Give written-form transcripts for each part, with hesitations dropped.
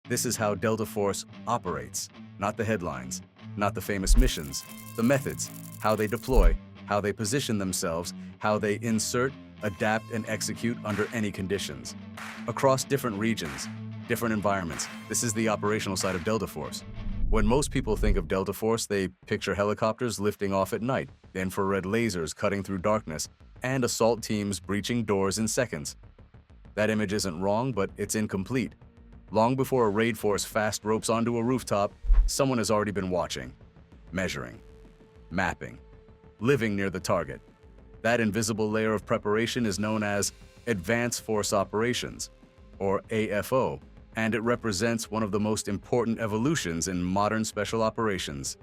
This is how Delta Force operates, not the headlines, not the famous missions, the methods, how they deploy, how they position themselves, how they insert, adapt, and execute under any conditions. Across different regions, different environments, this is the operational side of Delta Force. When most people think of Delta Force, they picture helicopters lifting off at night, infrared lasers cutting through darkness, and assault teams breaching doors in seconds. That image isn't wrong, but it's incomplete. Long before a raid force fast ropes onto a rooftop, someone has already been watching, measuring, mapping, living near the target. That invisible layer of preparation is known as Advanced Force Operations, or AFO, and it represents one of the most important evolutions in modern special operations.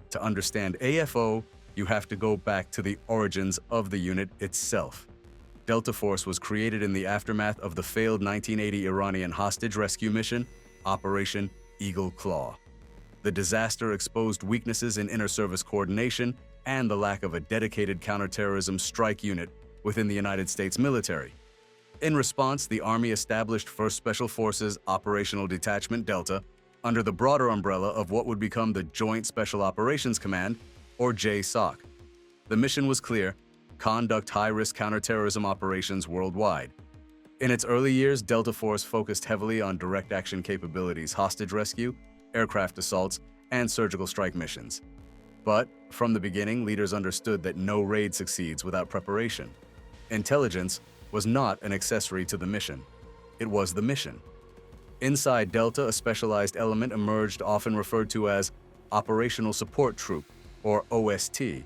To understand AFO, you have to go back to the origins of the unit itself. Delta Force was created in the aftermath of the failed 1980 Iranian hostage rescue mission, Operation Eagle Claw. The disaster exposed weaknesses in inter-service coordination and the lack of a dedicated counterterrorism strike unit within the United States military. In response, the Army established 1st Special Forces Operational Detachment Delta under the broader umbrella of what would become the Joint Special Operations Command, or JSOC. The mission was clear: conduct high-risk counterterrorism operations worldwide. In its early years, Delta Force focused heavily on direct action capabilities, hostage rescue, aircraft assaults, and surgical strike missions. But from the beginning, leaders understood that no raid succeeds without preparation. Intelligence was not an accessory to the mission. It was the mission. Inside Delta, a specialized element emerged, often referred to as Operational Support Troop, or OST.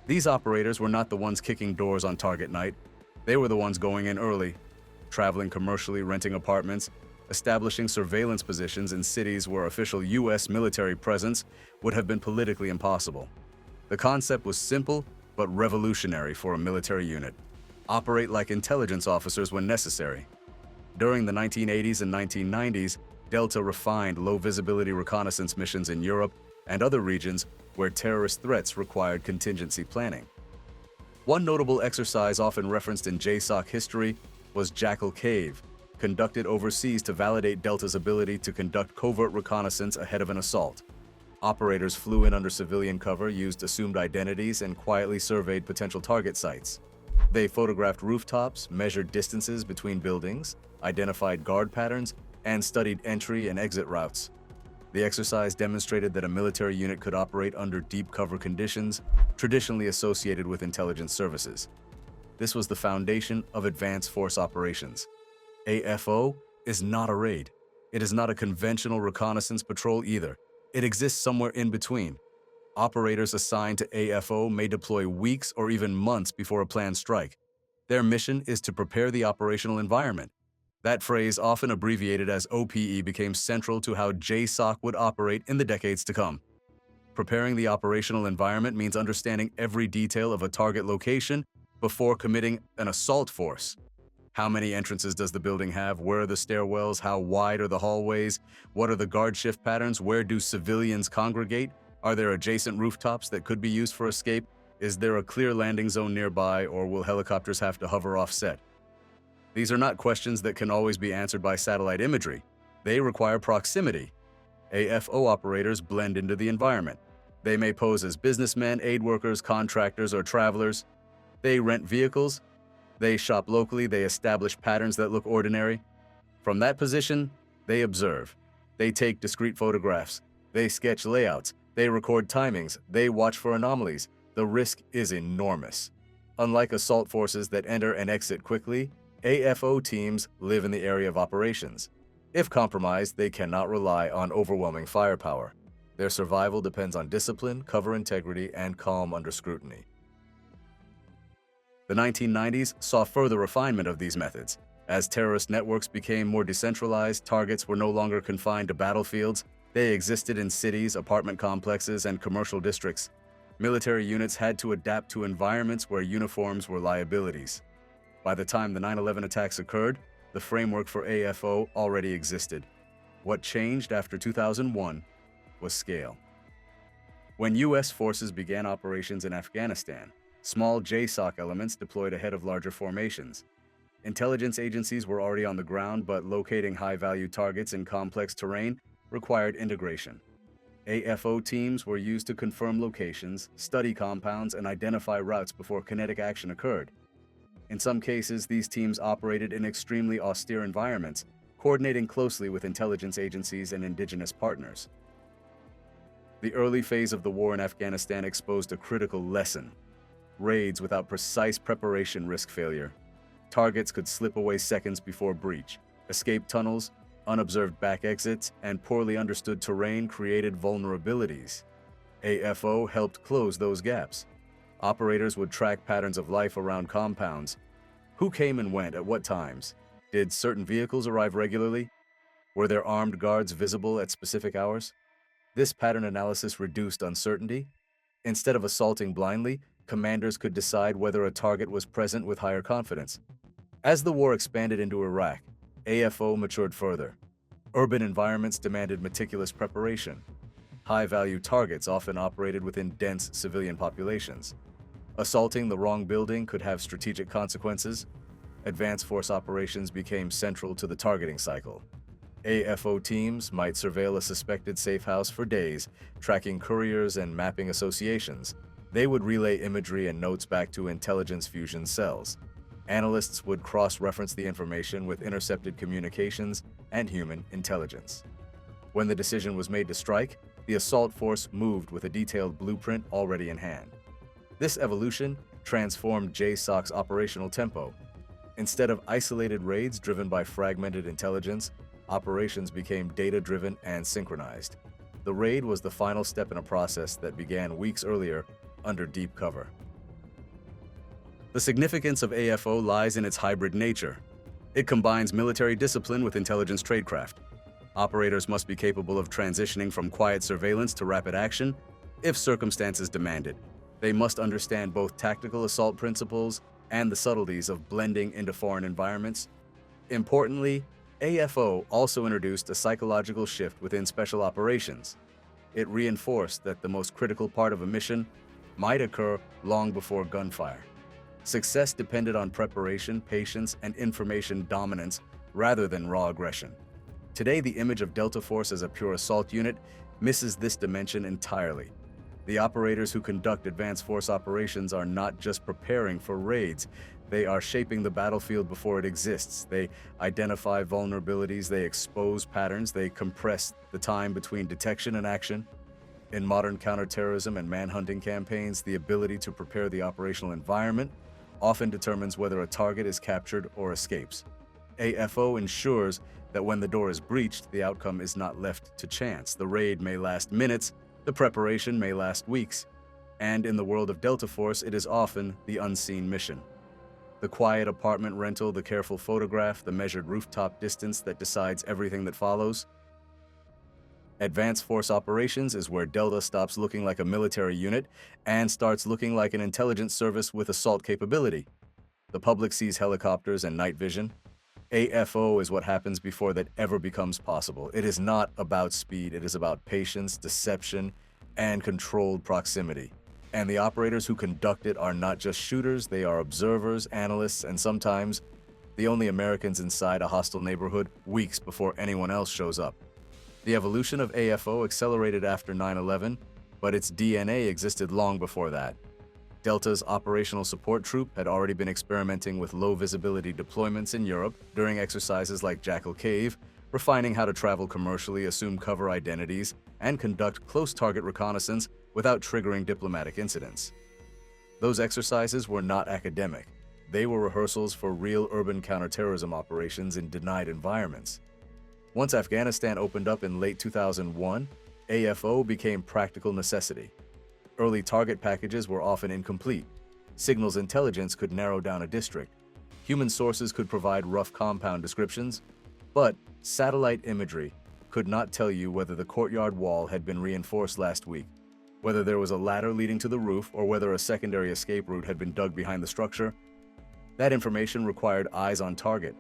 These operators were not the ones kicking doors on target night. They were the ones going in early, traveling commercially, renting apartments, establishing surveillance positions in cities where official U.S. military presence would have been politically impossible. The concept was simple but revolutionary for a military unit: operate like intelligence officers when necessary. During the 1980s and 1990s, Delta refined low-visibility reconnaissance missions in Europe and other regions where terrorist threats required contingency planning. One notable exercise often referenced in JSOC history was Jackal Cave, conducted overseas to validate Delta's ability to conduct covert reconnaissance ahead of an assault. Operators flew in under civilian cover, used assumed identities, and quietly surveyed potential target sites. They photographed rooftops, measured distances between buildings, identified guard patterns, and studied entry and exit routes. The exercise demonstrated that a military unit could operate under deep cover conditions, traditionally associated with intelligence services. This was the foundation of advanced force operations. AFO is not a raid. It is not a conventional reconnaissance patrol either. It exists somewhere in between. Operators assigned to AFO may deploy weeks or even months before a planned strike. Their mission is to prepare the operational environment. That phrase, often abbreviated as OPE, became central to how JSOC would operate in the decades to come. Preparing the operational environment means understanding every detail of a target location before committing an assault force. How many entrances does the building have? Where are the stairwells? How wide are the hallways? What are the guard shift patterns? Where do civilians congregate? Are there adjacent rooftops that could be used for escape? Is there a clear landing zone nearby, or will helicopters have to hover off-set? These are not questions that can always be answered by satellite imagery. They require proximity. AFO operators blend into the environment. They may pose as businessmen, aid workers, contractors, or travelers. They rent vehicles. They shop locally. They establish patterns that look ordinary. From that position, they observe. They take discrete photographs. They sketch layouts. They record timings. They watch for anomalies. The risk is enormous. Unlike assault forces that enter and exit quickly, AFO teams live in the area of operations. If compromised, they cannot rely on overwhelming firepower. Their survival depends on discipline, cover integrity, and calm under scrutiny. The 1990s saw further refinement of these methods. As terrorist networks became more decentralized, targets were no longer confined to battlefields. They existed in cities, apartment complexes, and commercial districts. Military units had to adapt to environments where uniforms were liabilities. By the time the 9/11 attacks occurred, the framework for AFO already existed. What changed after 2001 was scale. When U.S. forces began operations in Afghanistan, small JSOC elements deployed ahead of larger formations. Intelligence agencies were already on the ground, but locating high-value targets in complex terrain required integration. AFO teams were used to confirm locations, study compounds, and identify routes before kinetic action occurred. In some cases, these teams operated in extremely austere environments, coordinating closely with intelligence agencies and indigenous partners. The early phase of the war in Afghanistan exposed a critical lesson. Raids without precise preparation risk failure. Targets could slip away seconds before breach. Escape tunnels, unobserved back exits, and poorly understood terrain created vulnerabilities. AFO helped close those gaps. Operators would track patterns of life around compounds. Who came and went at what times? Did certain vehicles arrive regularly? Were there armed guards visible at specific hours? This pattern analysis reduced uncertainty. Instead of assaulting blindly, commanders could decide whether a target was present with higher confidence. As the war expanded into Iraq, AFO matured further. Urban environments demanded meticulous preparation. High-value targets often operated within dense civilian populations. Assaulting the wrong building could have strategic consequences. Advanced force operations became central to the targeting cycle. AFO teams might surveil a suspected safe house for days, tracking couriers and mapping associations. They would relay imagery and notes back to intelligence fusion cells. Analysts would cross-reference the information with intercepted communications and human intelligence. When the decision was made to strike, the assault force moved with a detailed blueprint already in hand. This evolution transformed JSOC's operational tempo. Instead of isolated raids driven by fragmented intelligence, operations became data-driven and synchronized. The raid was the final step in a process that began weeks earlier under deep cover. The significance of AFO lies in its hybrid nature. It combines military discipline with intelligence tradecraft. Operators must be capable of transitioning from quiet surveillance to rapid action if circumstances demand it. They must understand both tactical assault principles and the subtleties of blending into foreign environments. Importantly, AFO also introduced a psychological shift within special operations. It reinforced that the most critical part of a mission might occur long before gunfire. Success depended on preparation, patience, and information dominance rather than raw aggression. Today, the image of Delta Force as a pure assault unit misses this dimension entirely. The operators who conduct advanced force operations are not just preparing for raids, they are shaping the battlefield before it exists. They identify vulnerabilities, they expose patterns, they compress the time between detection and action. In modern counterterrorism and manhunting campaigns, the ability to prepare the operational environment often determines whether a target is captured or escapes. AFO ensures that when the door is breached, the outcome is not left to chance. The raid may last minutes, the preparation may last weeks, and in the world of Delta Force, it is often the unseen mission. The quiet apartment rental, the careful photograph, the measured rooftop distance that decides everything that follows. Advanced Force Operations is where Delta stops looking like a military unit and starts looking like an intelligence service with assault capability. The public sees helicopters and night vision. AFO is what happens before that ever becomes possible. It is not about speed, it is about patience, deception, and controlled proximity. And the operators who conduct it are not just shooters, they are observers, analysts, and sometimes the only Americans inside a hostile neighborhood weeks before anyone else shows up. The evolution of AFO accelerated after 9/11, but its DNA existed long before that. Delta's operational support troop had already been experimenting with low-visibility deployments in Europe during exercises like Jackal Cave, refining how to travel commercially, assume cover identities, and conduct close target reconnaissance without triggering diplomatic incidents. Those exercises were not academic. They were rehearsals for real urban counterterrorism operations in denied environments. Once Afghanistan opened up in late 2001, AFO became practical necessity. Early target packages were often incomplete. Signals intelligence could narrow down a district. Human sources could provide rough compound descriptions, but satellite imagery could not tell you whether the courtyard wall had been reinforced last week, whether there was a ladder leading to the roof, or whether a secondary escape route had been dug behind the structure. That information required eyes on target.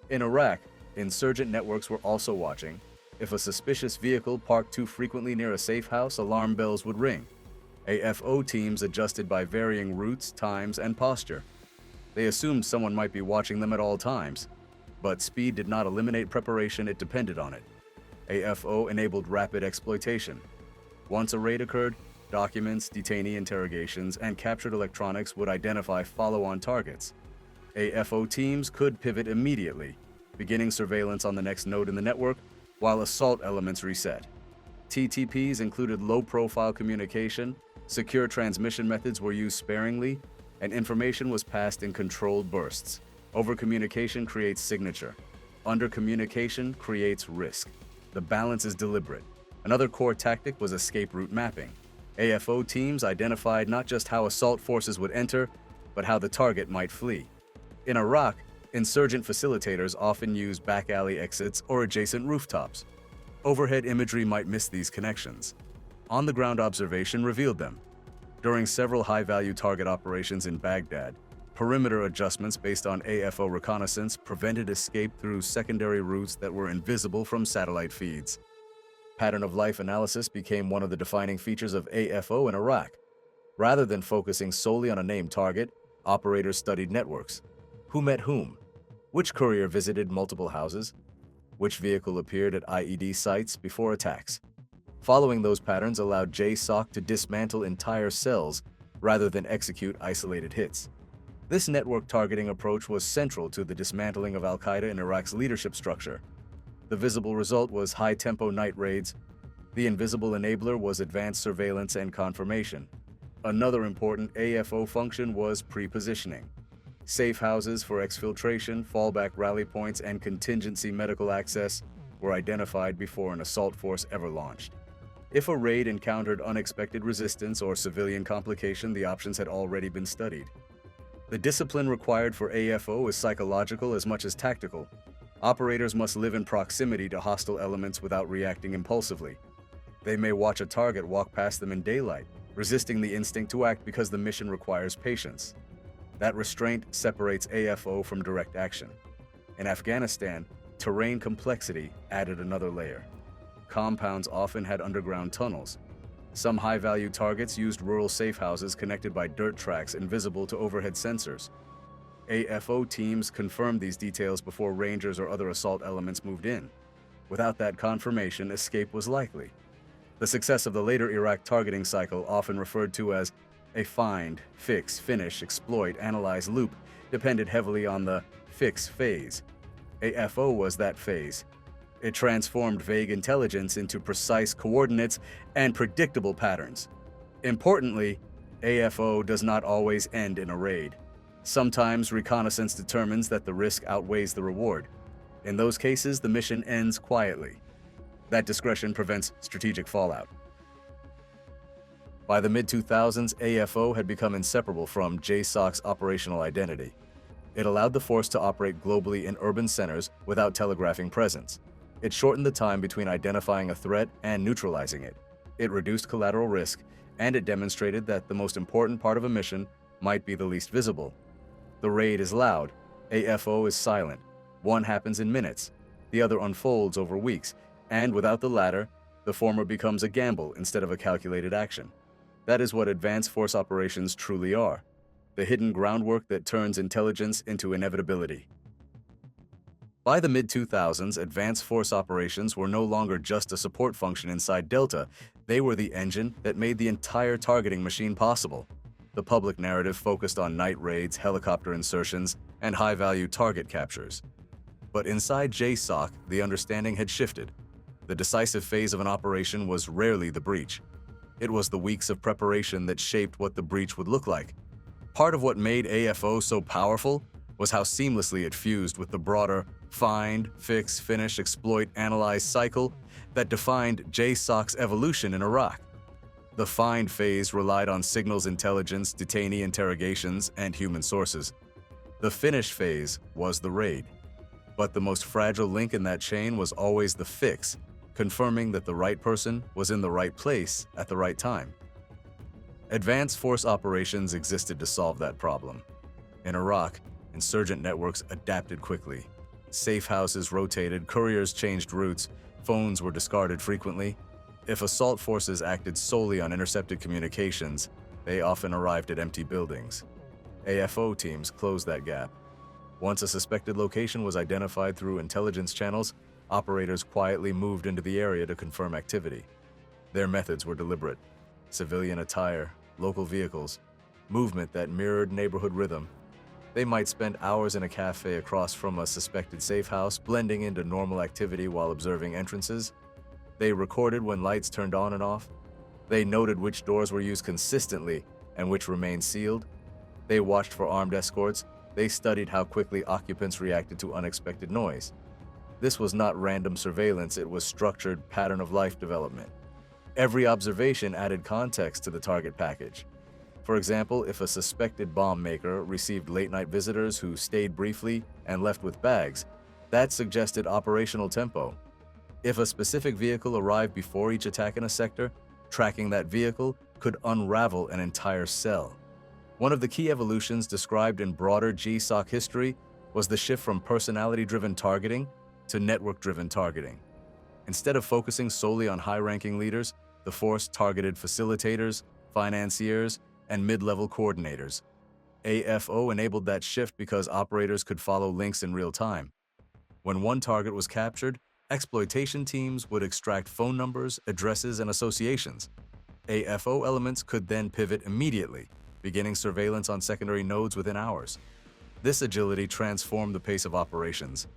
In Iraq, insurgent networks were also watching. If a suspicious vehicle parked too frequently near a safe house, alarm bells would ring. AFO teams adjusted by varying routes, times, and posture. They assumed someone might be watching them at all times. But speed did not eliminate preparation, it depended on it. AFO enabled rapid exploitation. Once a raid occurred, documents, detainee interrogations, and captured electronics would identify follow-on targets. AFO teams could pivot immediately, beginning surveillance on the next node in the network while assault elements reset. TTPs included low-profile communication, secure transmission methods were used sparingly, and information was passed in controlled bursts. Over-communication creates signature. Under-communication creates risk. The balance is deliberate. Another core tactic was escape route mapping. AFO teams identified not just how assault forces would enter, but how the target might flee. In Iraq, insurgent facilitators often use back alley exits or adjacent rooftops. Overhead imagery might miss these connections. On-the-ground observation revealed them. During several high-value target operations in Baghdad, perimeter adjustments based on AFO reconnaissance prevented escape through secondary routes that were invisible from satellite feeds. Pattern of life analysis became one of the defining features of AFO in Iraq. Rather than focusing solely on a named target, operators studied networks. Who met whom? Which courier visited multiple houses? Which vehicle appeared at IED sites before attacks? Following those patterns allowed JSOC to dismantle entire cells rather than execute isolated hits. This network targeting approach was central to the dismantling of al-Qaeda in Iraq's leadership structure. The visible result was high-tempo night raids. The invisible enabler was advanced surveillance and confirmation. Another important AFO function was pre-positioning. Safe houses for exfiltration, fallback rally points, and contingency medical access were identified before an assault force ever launched. If a raid encountered unexpected resistance or civilian complication, the options had already been studied. The discipline required for AFO is psychological as much as tactical. Operators must live in proximity to hostile elements without reacting impulsively. They may watch a target walk past them in daylight, resisting the instinct to act because the mission requires patience. That restraint separates AFO from direct action. In Afghanistan, terrain complexity added another layer. Compounds often had underground tunnels. Some high-value targets used rural safe houses connected by dirt tracks invisible to overhead sensors. AFO teams confirmed these details before Rangers or other assault elements moved in. Without that confirmation, escape was likely. The success of the later Iraq targeting cycle, often referred to as a find, fix, finish, exploit, analyze loop, depended heavily on the fix phase. AFO was that phase. It transformed vague intelligence into precise coordinates and predictable patterns. Importantly, AFO does not always end in a raid. Sometimes reconnaissance determines that the risk outweighs the reward. In those cases, the mission ends quietly. That discretion prevents strategic fallout. By the mid-2000s, AFO had become inseparable from JSOC's operational identity. It allowed the force to operate globally in urban centers without telegraphing presence. It shortened the time between identifying a threat and neutralizing it. It reduced collateral risk, and it demonstrated that the most important part of a mission might be the least visible. The raid is loud. AFO is silent. One happens in minutes. The other unfolds over weeks, and without the latter, the former becomes a gamble instead of a calculated action. That is what advanced force operations truly are, the hidden groundwork that turns intelligence into inevitability. By the mid-2000s, advanced force operations were no longer just a support function inside Delta. They were the engine that made the entire targeting machine possible. The public narrative focused on night raids, helicopter insertions, and high-value target captures. But inside JSOC, the understanding had shifted. The decisive phase of an operation was rarely the breach. It was the weeks of preparation that shaped what the breach would look like. Part of what made AFO so powerful was how seamlessly it fused with the broader find, fix, finish, exploit, analyze cycle that defined JSOC's evolution in Iraq. The find phase relied on signals intelligence, detainee interrogations, and human sources. The finish phase was the raid. But the most fragile link in that chain was always the fix, confirming that the right person was in the right place at the right time. Advanced force operations existed to solve that problem. In Iraq, insurgent networks adapted quickly. Safe houses rotated, couriers changed routes, phones were discarded frequently. If assault forces acted solely on intercepted communications, they often arrived at empty buildings. AFO teams closed that gap. Once a suspected location was identified through intelligence channels, operators quietly moved into the area to confirm activity. Their methods were deliberate: civilian attire, local vehicles, movement that mirrored neighborhood rhythm. They might spend hours in a cafe across from a suspected safe house, blending into normal activity while observing entrances. They recorded when lights turned on and off. They noted which doors were used consistently and which remained sealed. They watched for armed escorts. They studied how quickly occupants reacted to unexpected noise. This was not random surveillance, it was structured pattern-of-life development. Every observation added context to the target package. For example, if a suspected bomb maker received late-night visitors who stayed briefly and left with bags, that suggested operational tempo. If a specific vehicle arrived before each attack in a sector, tracking that vehicle could unravel an entire cell. One of the key evolutions described in broader GSOC history was the shift from personality-driven targeting to network-driven targeting. Instead of focusing solely on high-ranking leaders, the force targeted facilitators, financiers, and mid-level coordinators. AFO enabled that shift because operators could follow links in real time. When one target was captured, exploitation teams would extract phone numbers, addresses, and associations. AFO elements could then pivot immediately, beginning surveillance on secondary nodes within hours. This agility transformed the pace of operations.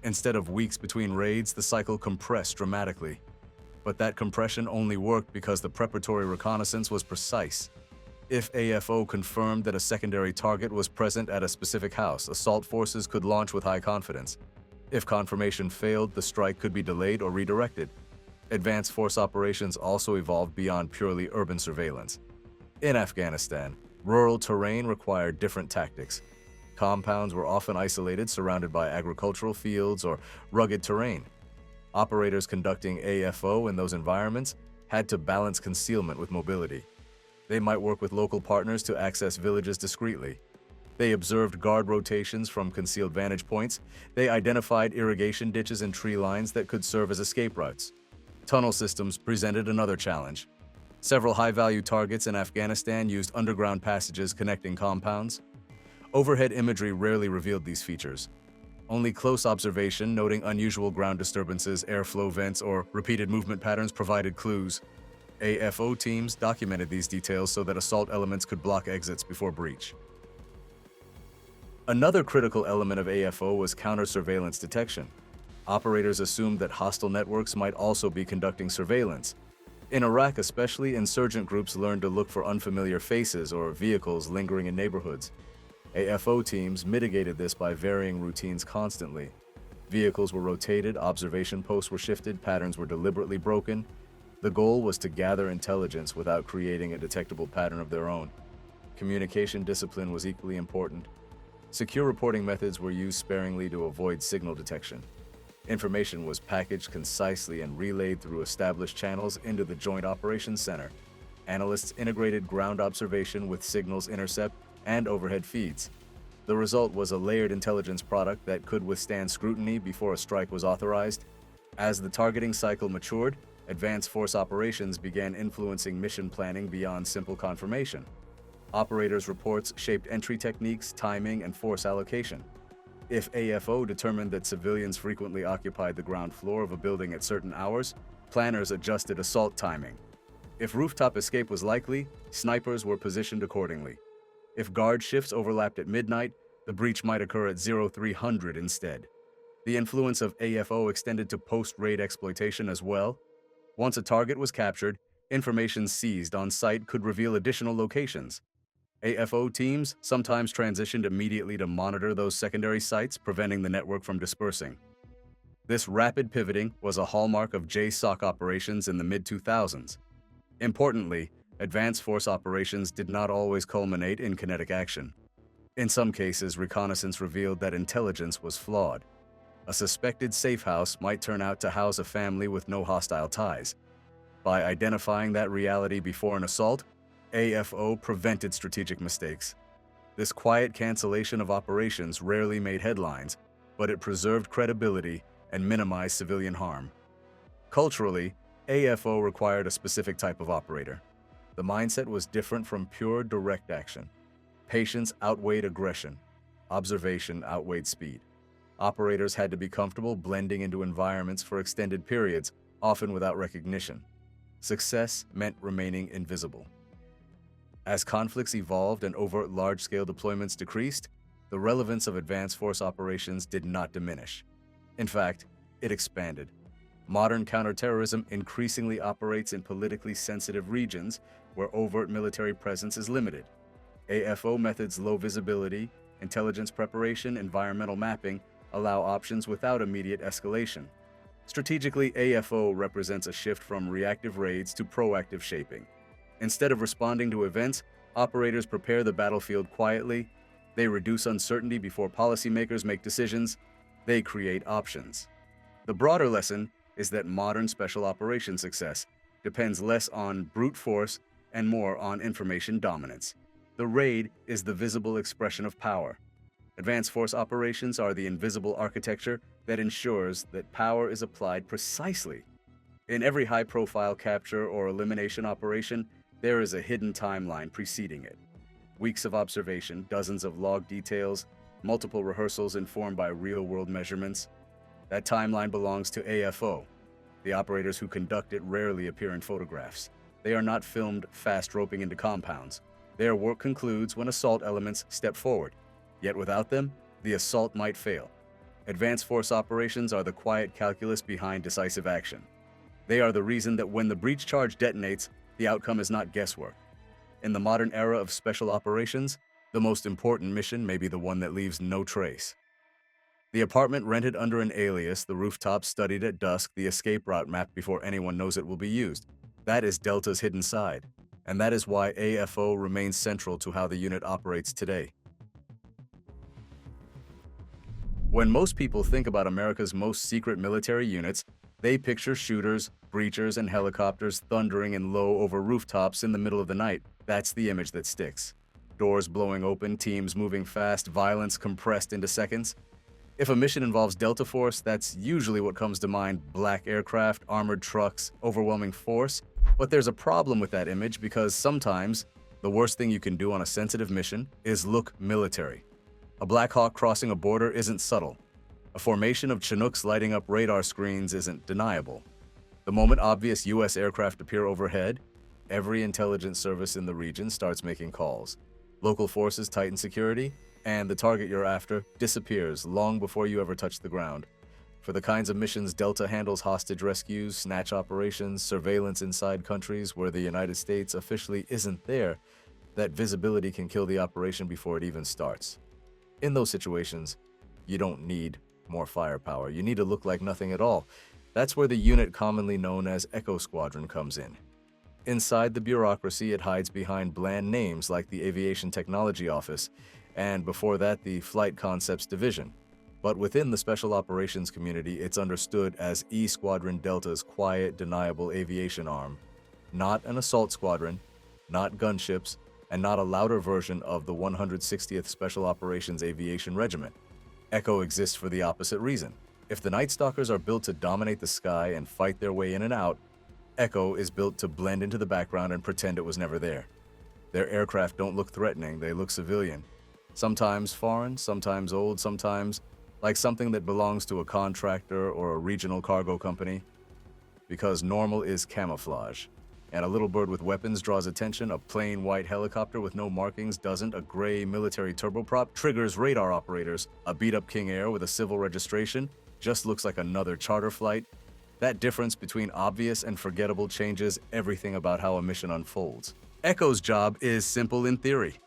Instead of weeks between raids, the cycle compressed dramatically. But that compression only worked because the preparatory reconnaissance was precise. If AFO confirmed that a secondary target was present at a specific house, assault forces could launch with high confidence. If confirmation failed, the strike could be delayed or redirected. Advanced force operations also evolved beyond purely urban surveillance. In Afghanistan, rural terrain required different tactics. Compounds were often isolated, surrounded by agricultural fields or rugged terrain. Operators conducting AFO in those environments had to balance concealment with mobility. They might work with local partners to access villages discreetly. They observed guard rotations from concealed vantage points. They identified irrigation ditches and tree lines that could serve as escape routes. Tunnel systems presented another challenge. Several high-value targets in Afghanistan used underground passages connecting compounds. Overhead imagery rarely revealed these features. Only close observation, noting unusual ground disturbances, airflow vents, or repeated movement patterns provided clues. AFO teams documented these details so that assault elements could block exits before breach. Another critical element of AFO was counter-surveillance detection. Operators assumed that hostile networks might also be conducting surveillance. In Iraq especially, insurgent groups learned to look for unfamiliar faces or vehicles lingering in neighborhoods. AFO teams mitigated this by varying routines constantly. Vehicles were rotated, observation posts were shifted, patterns were deliberately broken. The goal was to gather intelligence without creating a detectable pattern of their own. Communication discipline was equally important. Secure reporting methods were used sparingly to avoid signal detection. Information was packaged concisely and relayed through established channels into the Joint Operations Center. Analysts integrated ground observation with signals intercept and overhead feeds. The result was a layered intelligence product that could withstand scrutiny before a strike was authorized. As the targeting cycle matured, advanced force operations began influencing mission planning beyond simple confirmation. Operators' reports shaped entry techniques, timing, and force allocation. If AFO determined that civilians frequently occupied the ground floor of a building at certain hours, planners adjusted assault timing. If rooftop escape was likely, snipers were positioned accordingly. If guard shifts overlapped at midnight, the breach might occur at 0300 instead. The influence of AFO extended to post-raid exploitation as well. Once a target was captured, information seized on site could reveal additional locations. AFO teams sometimes transitioned immediately to monitor those secondary sites, preventing the network from dispersing. This rapid pivoting was a hallmark of JSOC operations in the mid-2000s. Importantly, advanced force operations did not always culminate in kinetic action. In some cases, reconnaissance revealed that intelligence was flawed. A suspected safe house might turn out to house a family with no hostile ties. By identifying that reality before an assault, AFO prevented strategic mistakes. This quiet cancellation of operations rarely made headlines, but it preserved credibility and minimized civilian harm. Culturally, AFO required a specific type of operator. The mindset was different from pure direct action. Patience outweighed aggression. Observation outweighed speed. Operators had to be comfortable blending into environments for extended periods, often without recognition. Success meant remaining invisible. As conflicts evolved and overt large-scale deployments decreased, the relevance of advanced force operations did not diminish. In fact, it expanded. Modern counterterrorism increasingly operates in politically sensitive regions where overt military presence is limited. AFO methods, low visibility, intelligence preparation, environmental mapping, allow options without immediate escalation. Strategically, AFO represents a shift from reactive raids to proactive shaping. Instead of responding to events, operators prepare the battlefield quietly. They reduce uncertainty before policymakers make decisions. They create options. The broader lesson is that modern special operations success depends less on brute force and more on information dominance. The raid is the visible expression of power. Advanced force operations are the invisible architecture that ensures that power is applied precisely. In every high-profile capture or elimination operation, there is a hidden timeline preceding it. Weeks of observation, dozens of log details, multiple rehearsals informed by real-world measurements. That timeline belongs to AFO. The operators who conduct it rarely appear in photographs. They are not filmed fast roping into compounds. Their work concludes when assault elements step forward. Yet without them, the assault might fail. Advanced force operations are the quiet calculus behind decisive action. They are the reason that when the breach charge detonates, the outcome is not guesswork. In the modern era of special operations, the most important mission may be the one that leaves no trace. The apartment rented under an alias, the rooftop studied at dusk, the escape route mapped before anyone knows it will be used. That is Delta's hidden side, and that is why AFO remains central to how the unit operates today. When most people think about America's most secret military units, they picture shooters, breachers, and helicopters thundering in low over rooftops in the middle of the night. That's the image that sticks. Doors blowing open, teams moving fast, violence compressed into seconds. If a mission involves Delta Force, that's usually what comes to mind: black aircraft, armored trucks, overwhelming force. But there's a problem with that image because sometimes the worst thing you can do on a sensitive mission is look military. A Black Hawk crossing a border isn't subtle. A formation of Chinooks lighting up radar screens isn't deniable. The moment obvious U.S. aircraft appear overhead, every intelligence service in the region starts making calls. Local forces tighten security, and the target you're after disappears long before you ever touch the ground. For the kinds of missions Delta handles: hostage rescues, snatch operations, surveillance inside countries where the United States officially isn't there, that visibility can kill the operation before it even starts. In those situations, you don't need more firepower. You need to look like nothing at all. That's where the unit commonly known as Echo Squadron comes in. Inside the bureaucracy, it hides behind bland names like the Aviation Technology Office, and before that, the Flight Concepts Division. But within the Special Operations community, it's understood as E Squadron Delta's quiet, deniable aviation arm. Not an assault squadron, not gunships, and not a louder version of the 160th Special Operations Aviation Regiment. Echo exists for the opposite reason. If the Night Stalkers are built to dominate the sky and fight their way in and out, Echo is built to blend into the background and pretend it was never there. Their aircraft don't look threatening, they look civilian. Sometimes foreign, sometimes old, sometimes like something that belongs to a contractor or a regional cargo company. Because normal is camouflage. And a little bird with weapons draws attention, a plain white helicopter with no markings doesn't, a gray military turboprop triggers radar operators, a beat-up King Air with a civil registration just looks like another charter flight. That difference between obvious and forgettable changes everything about how a mission unfolds. Echo's job is simple in theory.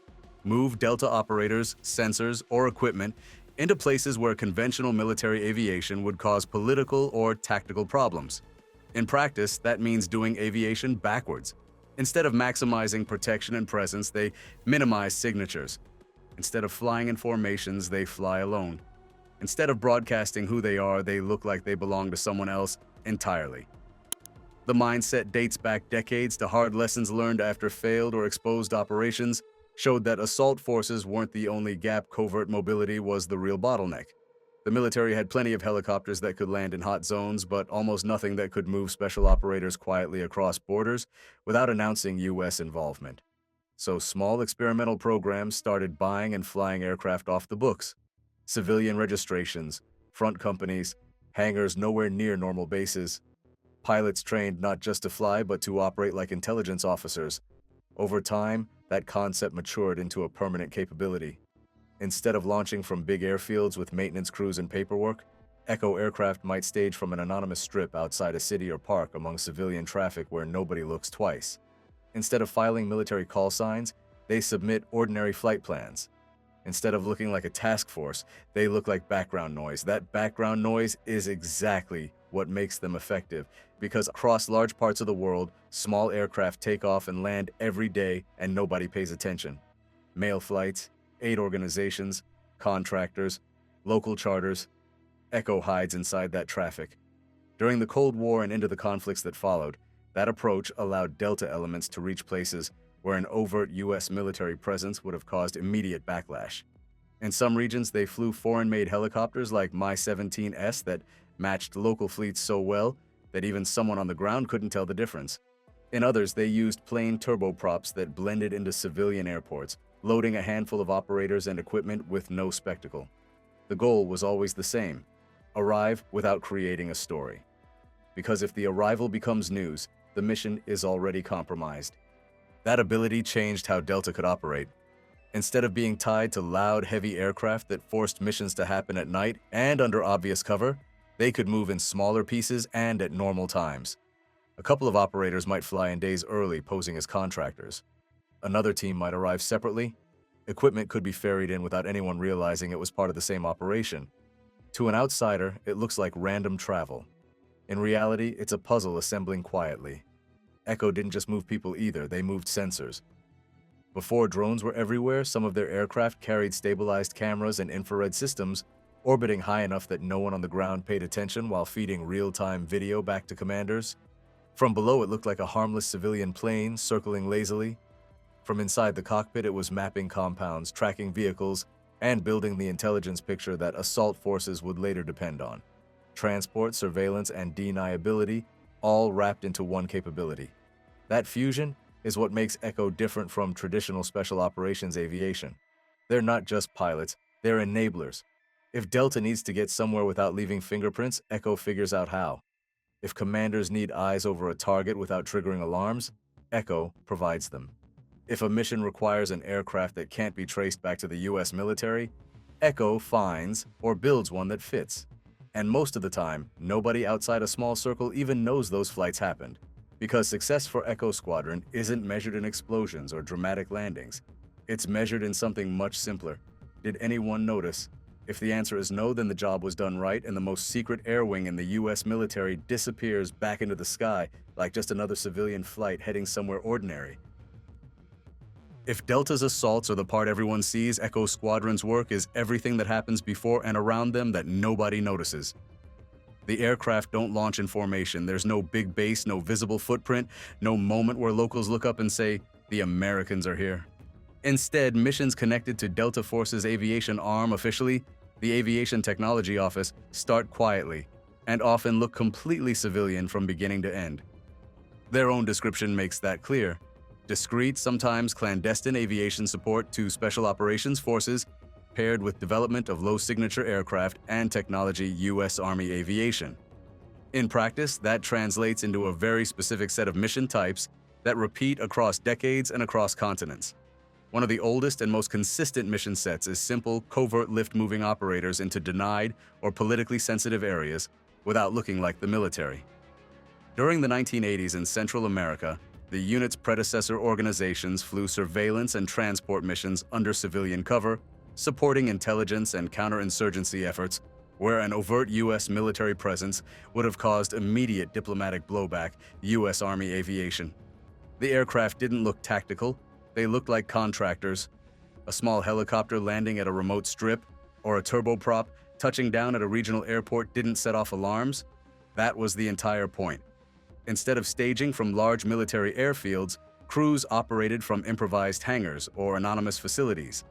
Move Delta operators, sensors, or equipment into places where conventional military aviation would cause political or tactical problems. In practice, that means doing aviation backwards. Instead of maximizing protection and presence, they minimize signatures. Instead of flying in formations, they fly alone. Instead of broadcasting who they are, they look like they belong to someone else entirely. The mindset dates back decades to hard lessons learned after failed or exposed operations, showed that assault forces weren't the only gap. Covert mobility was the real bottleneck. The military had plenty of helicopters that could land in hot zones, but almost nothing that could move special operators quietly across borders without announcing U.S. involvement. So small experimental programs started buying and flying aircraft off the books. Civilian registrations, front companies, hangars nowhere near normal bases. Pilots trained not just to fly but to operate like intelligence officers. Over time, that concept matured into a permanent capability. Instead of launching from big airfields with maintenance crews and paperwork, Echo aircraft might stage from an anonymous strip outside a city or park among civilian traffic where nobody looks twice. Instead of filing military call signs, they submit ordinary flight plans. Instead of looking like a task force, they look like background noise. That background noise is exactly what makes them effective, because across large parts of the world, small aircraft take off and land every day and nobody pays attention. Mail flights, aid organizations, contractors, local charters. Echo hides inside that traffic. During the Cold War and into the conflicts that followed, that approach allowed Delta elements to reach places where an overt U.S. military presence would have caused immediate backlash. In some regions, they flew foreign-made helicopters like Mi-17S that matched local fleets so well that even someone on the ground couldn't tell the difference. In others, they used plain turboprops that blended into civilian airports, loading a handful of operators and equipment with no spectacle. The goal was always the same: arrive without creating a story. Because if the arrival becomes news, the mission is already compromised. That ability changed how Delta could operate. Instead of being tied to loud, heavy aircraft that forced missions to happen at night and under obvious cover, they could move in smaller pieces and at normal times. A couple of operators might fly in days early, posing as contractors. Another team might arrive separately. Equipment could be ferried in without anyone realizing it was part of the same operation. To an outsider, it looks like random travel. In reality, it's a puzzle assembling quietly. Echo didn't just move people either, they moved sensors. Before drones were everywhere, some of their aircraft carried stabilized cameras and infrared systems, orbiting high enough that no one on the ground paid attention while feeding real-time video back to commanders. From below, it looked like a harmless civilian plane circling lazily. From inside the cockpit, it was mapping compounds, tracking vehicles, and building the intelligence picture that assault forces would later depend on. Transport, surveillance, and deniability, all wrapped into one capability. That fusion is what makes Echo different from traditional special operations aviation. They're not just pilots, they're enablers. If Delta needs to get somewhere without leaving fingerprints, Echo figures out how. If commanders need eyes over a target without triggering alarms, Echo provides them. If a mission requires an aircraft that can't be traced back to the US military, Echo finds or builds one that fits. And most of the time, nobody outside a small circle even knows those flights happened. Because success for Echo Squadron isn't measured in explosions or dramatic landings. It's measured in something much simpler. Did anyone notice? If the answer is no, then the job was done right and the most secret air wing in the US military disappears back into the sky like just another civilian flight heading somewhere ordinary. If Delta's assaults are the part everyone sees, Echo Squadron's work is everything that happens before and around them that nobody notices. The aircraft don't launch in formation. There's no big base, no visible footprint, no moment where locals look up and say, "The Americans are here." Instead, missions connected to Delta Force's aviation arm, officially, the Aviation Technology Office, start quietly and often look completely civilian from beginning to end. Their own description makes that clear. Discreet, sometimes clandestine aviation support to special operations forces, paired with development of low-signature aircraft and technology U.S. Army aviation. In practice, that translates into a very specific set of mission types that repeat across decades and across continents. One of the oldest and most consistent mission sets is simple, covert lift-moving operators into denied or politically sensitive areas without looking like the military. During the 1980s in Central America, the unit's predecessor organizations flew surveillance and transport missions under civilian cover, supporting intelligence and counterinsurgency efforts where an overt U.S. military presence would have caused immediate diplomatic blowback, U.S. Army aviation. The aircraft didn't look tactical, they looked like contractors. A small helicopter landing at a remote strip, or a turboprop touching down at a regional airport didn't set off alarms. That was the entire point. Instead of staging from large military airfields, crews operated from improvised hangars or anonymous facilities.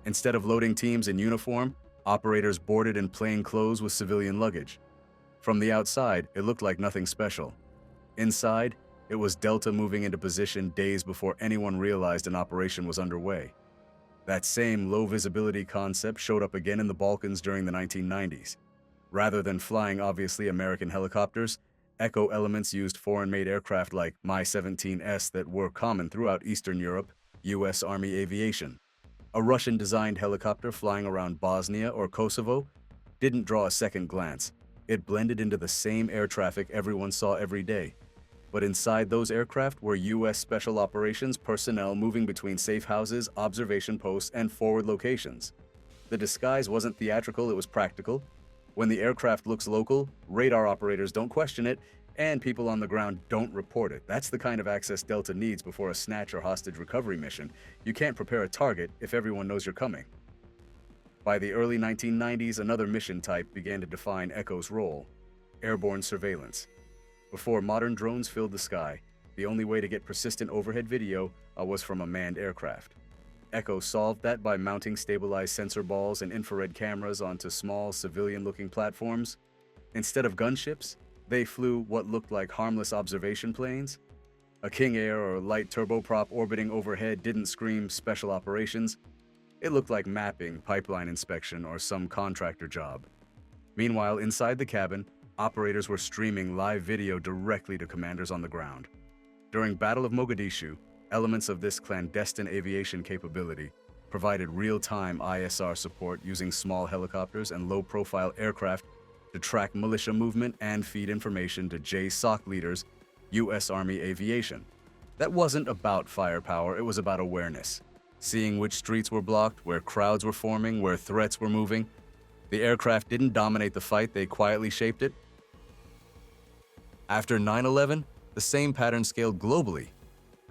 Instead of loading teams in uniform, operators boarded in plain clothes with civilian luggage. From the outside, it looked like nothing special. Inside, It was Delta moving into position days before anyone realized an operation was underway. That same low-visibility concept showed up again in the Balkans during the 1990s. Rather than flying obviously American helicopters, Echo elements used foreign-made aircraft like Mi-17s that were common throughout Eastern Europe, U.S. Army Aviation. A Russian-designed helicopter flying around Bosnia or Kosovo didn't draw a second glance. It blended into the same air traffic everyone saw every day. But inside those aircraft were U.S. Special Operations personnel moving between safe houses, observation posts, and forward locations. The disguise wasn't theatrical, it was practical. When the aircraft looks local, radar operators don't question it, and people on the ground don't report it. That's the kind of access Delta needs before a snatch or hostage recovery mission. You can't prepare a target if everyone knows you're coming. By the early 1990s, another mission type began to define Echo's role: airborne surveillance. Before modern drones filled the sky, the only way to get persistent overhead video was from a manned aircraft. Echo solved that by mounting stabilized sensor balls and infrared cameras onto small, civilian-looking platforms. Instead of gunships, they flew what looked like harmless observation planes. A King Air or light turboprop orbiting overhead didn't scream special operations. It looked like mapping, pipeline inspection, or some contractor job. Meanwhile, inside the cabin, operators were streaming live video directly to commanders on the ground. During Battle of Mogadishu, elements of this clandestine aviation capability provided real-time ISR support using small helicopters and low-profile aircraft to track militia movement and feed information to JSOC leaders, U.S. Army Aviation. That wasn't about firepower, it was about awareness. Seeing which streets were blocked, where crowds were forming, where threats were moving. The aircraft didn't dominate the fight, they quietly shaped it. After 9/11, the same pattern scaled globally.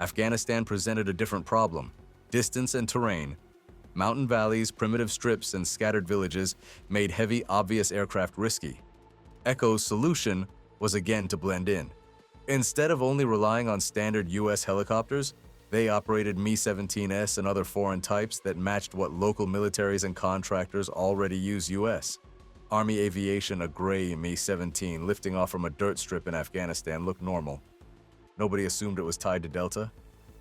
Afghanistan presented a different problem: distance and terrain. Mountain valleys, primitive strips, and scattered villages made heavy, obvious aircraft risky. Echo's solution was again to blend in. Instead of only relying on standard U.S. helicopters, they operated Mi-17s and other foreign types that matched what local militaries and contractors already use U.S. Army Aviation, a gray Mi-17 lifting off from a dirt strip in Afghanistan, looked normal. Nobody assumed it was tied to Delta,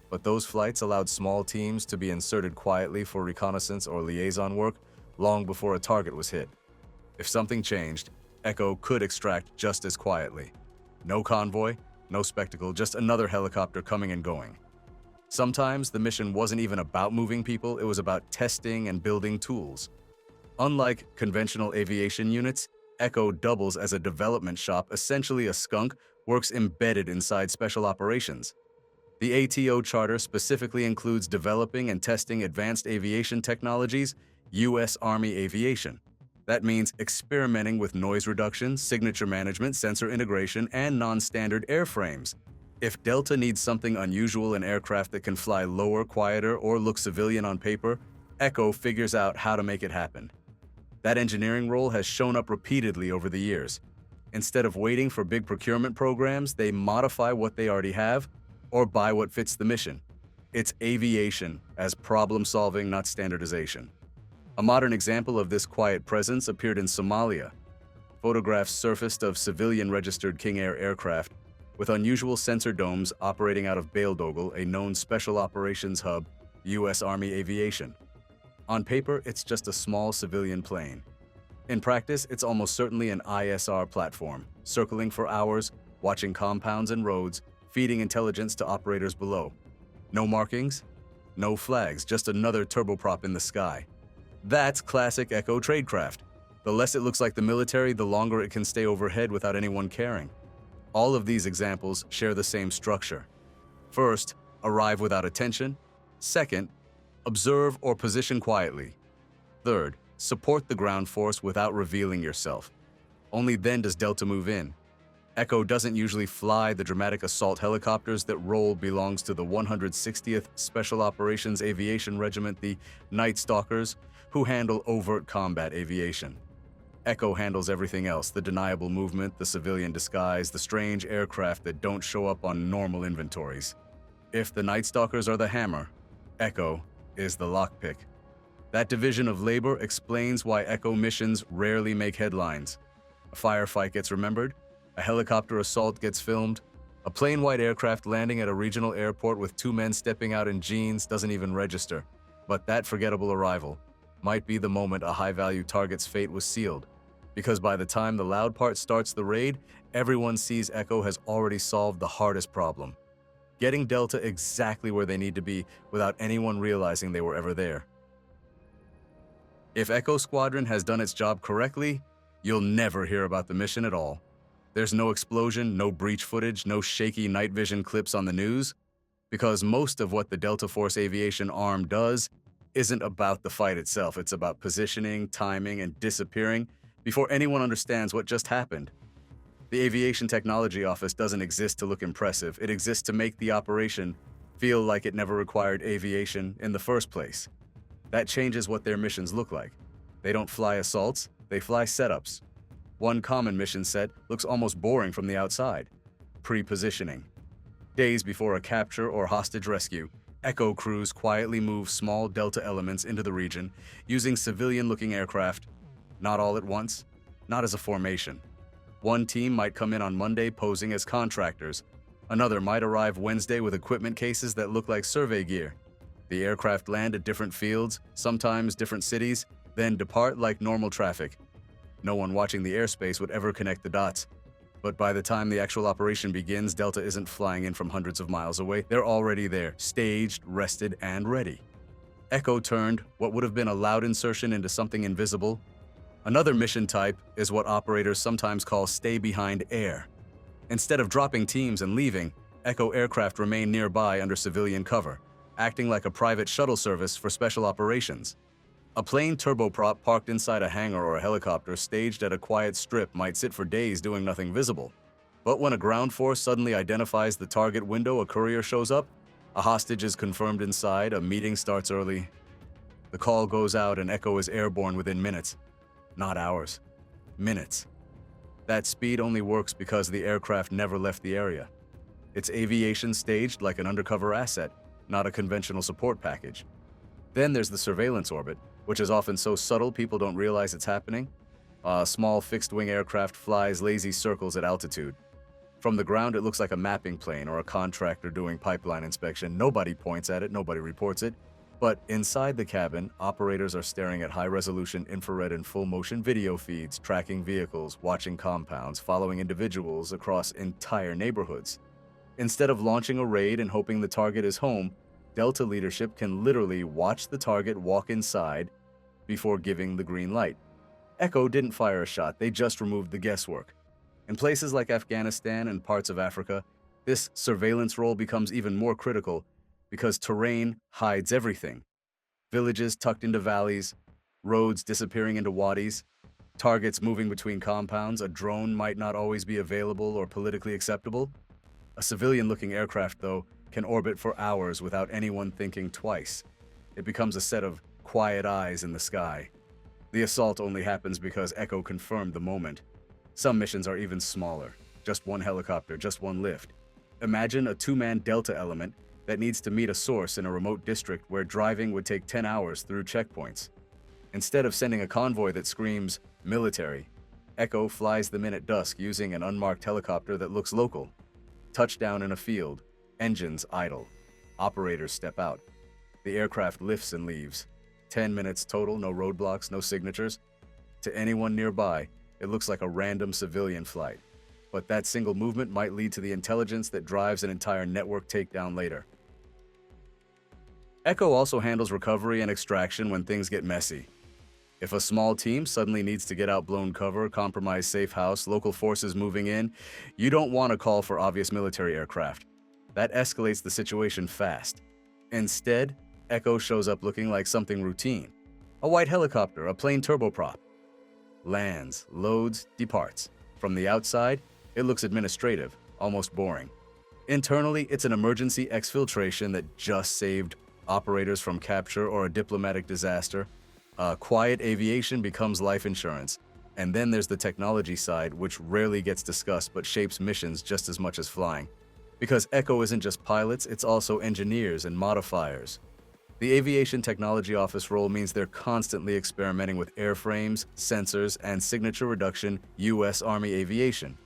but those flights allowed small teams to be inserted quietly for reconnaissance or liaison work long before a target was hit. If something changed, Echo could extract just as quietly. No convoy, no spectacle, just another helicopter coming and going. Sometimes the mission wasn't even about moving people, it was about testing and building tools. Unlike conventional aviation units, Echo doubles as a development shop. Essentially, a skunk works embedded inside special operations. The ATO charter specifically includes developing and testing advanced aviation technologies, U.S. Army Aviation. That means experimenting with noise reduction, signature management, sensor integration, and non-standard airframes. If Delta needs something unusual in aircraft that can fly lower, quieter, or look civilian on paper, Echo figures out how to make it happen. That engineering role has shown up repeatedly over the years. Instead of waiting for big procurement programs, they modify what they already have or buy what fits the mission. It's aviation as problem-solving, not standardization. A modern example of this quiet presence appeared in Somalia. Photographs surfaced of civilian-registered King Air aircraft with unusual sensor domes operating out of Baildogel, a known special operations hub, U.S. Army Aviation. On paper, it's just a small civilian plane. In practice, it's almost certainly an ISR platform, circling for hours, watching compounds and roads, feeding intelligence to operators below. No markings, no flags, just another turboprop in the sky. That's classic Echo tradecraft. The less it looks like the military, the longer it can stay overhead without anyone caring. All of these examples share the same structure. First, arrive without attention. Second, observe or position quietly. Third, support the ground force without revealing yourself. Only then does Delta move in. Echo doesn't usually fly the dramatic assault helicopters. That role belongs to the 160th Special Operations Aviation Regiment, the Night Stalkers, who handle overt combat aviation. Echo handles everything else: the deniable movement, the civilian disguise, the strange aircraft that don't show up on normal inventories. If the Night Stalkers are the hammer, Echo is the lockpick. That division of labor explains why Echo missions rarely make headlines. A firefight gets remembered, a helicopter assault gets filmed, A plain white aircraft landing at a regional airport with two men stepping out in jeans doesn't even register. But that forgettable arrival might be the moment a high-value target's fate was sealed. Because by the time the loud part starts the raid, everyone sees Echo has already solved the hardest problem: getting Delta exactly where they need to be without anyone realizing they were ever there. If Echo Squadron has done its job correctly, you'll never hear about the mission at all. There's no explosion, no breach footage, no shaky night vision clips on the news, because most of what the Delta Force Aviation arm does isn't about the fight itself. It's about positioning, timing, and disappearing before anyone understands what just happened. The Aviation Technology Office doesn't exist to look impressive. It exists to make the operation feel like it never required aviation in the first place. That changes what their missions look like. They don't fly assaults, they fly setups. One common mission set looks almost boring from the outside: pre-positioning. Days before a capture or hostage rescue, Echo crews quietly move small Delta elements into the region using civilian-looking aircraft, not all at once, not as a formation. One team might come in on Monday posing as contractors. Another might arrive Wednesday with equipment cases that look like survey gear. The aircraft land at different fields, sometimes different cities, then depart like normal traffic. No one watching the airspace would ever connect the dots. But by the time the actual operation begins, Delta isn't flying in from hundreds of miles away. They're already there, staged, rested, and ready. Echo turned what would have been a loud insertion into something invisible. Another mission type is what operators sometimes call stay-behind air. Instead of dropping teams and leaving, Echo aircraft remain nearby under civilian cover, acting like a private shuttle service for special operations. A plain turboprop parked inside a hangar or a helicopter staged at a quiet strip might sit for days doing nothing visible. But when a ground force suddenly identifies the target window, a courier shows up, a hostage is confirmed inside, a meeting starts early. The call goes out and Echo is airborne within minutes. Not hours. Minutes. That speed only works because the aircraft never left the area. It's aviation staged like an undercover asset, not a conventional support package. Then there's the surveillance orbit, which is often so subtle people don't realize it's happening. A small fixed-wing aircraft flies lazy circles at altitude. From the ground, it looks like a mapping plane or a contractor doing pipeline inspection. Nobody points at it, nobody reports it. But inside the cabin, operators are staring at high-resolution infrared and full-motion video feeds, tracking vehicles, watching compounds, following individuals across entire neighborhoods. Instead of launching a raid and hoping the target is home, Delta leadership can literally watch the target walk inside before giving the green light. Echo didn't fire a shot, they just removed the guesswork. In places like Afghanistan and parts of Africa, this surveillance role becomes even more critical because terrain hides everything. Villages tucked into valleys, roads disappearing into wadis, targets moving between compounds. A drone might not always be available or politically acceptable. A civilian-looking aircraft, though, can orbit for hours without anyone thinking twice. It becomes a set of quiet eyes in the sky. The assault only happens because Echo confirmed the moment. Some missions are even smaller. Just one helicopter, just one lift. Imagine a two-man Delta element that needs to meet a source in a remote district where driving would take 10 hours through checkpoints. Instead of sending a convoy that screams military, Echo flies them in at dusk using an unmarked helicopter that looks local. Touchdown in a field. Engines idle. Operators step out. The aircraft lifts and leaves. 10 minutes total, no roadblocks, no signatures. To anyone nearby, it looks like a random civilian flight. But that single movement might lead to the intelligence that drives an entire network takedown later. Echo also handles recovery and extraction when things get messy. If a small team suddenly needs to get out blown cover, compromise safe house, local forces moving in, you don't want to call for obvious military aircraft. That escalates the situation fast. Instead, Echo shows up looking like something routine. A white helicopter, a plain turboprop. Lands, loads, departs. From the outside, it looks administrative, almost boring. Internally, it's an emergency exfiltration that just saved operators from capture or a diplomatic disaster. Quiet aviation becomes life insurance. And then there's the technology side, which rarely gets discussed but shapes missions just as much as flying. Because Echo isn't just pilots, it's also engineers and modifiers. The Aviation Technology Office role means they're constantly experimenting with airframes, sensors, and signature reduction U.S. Army aviation.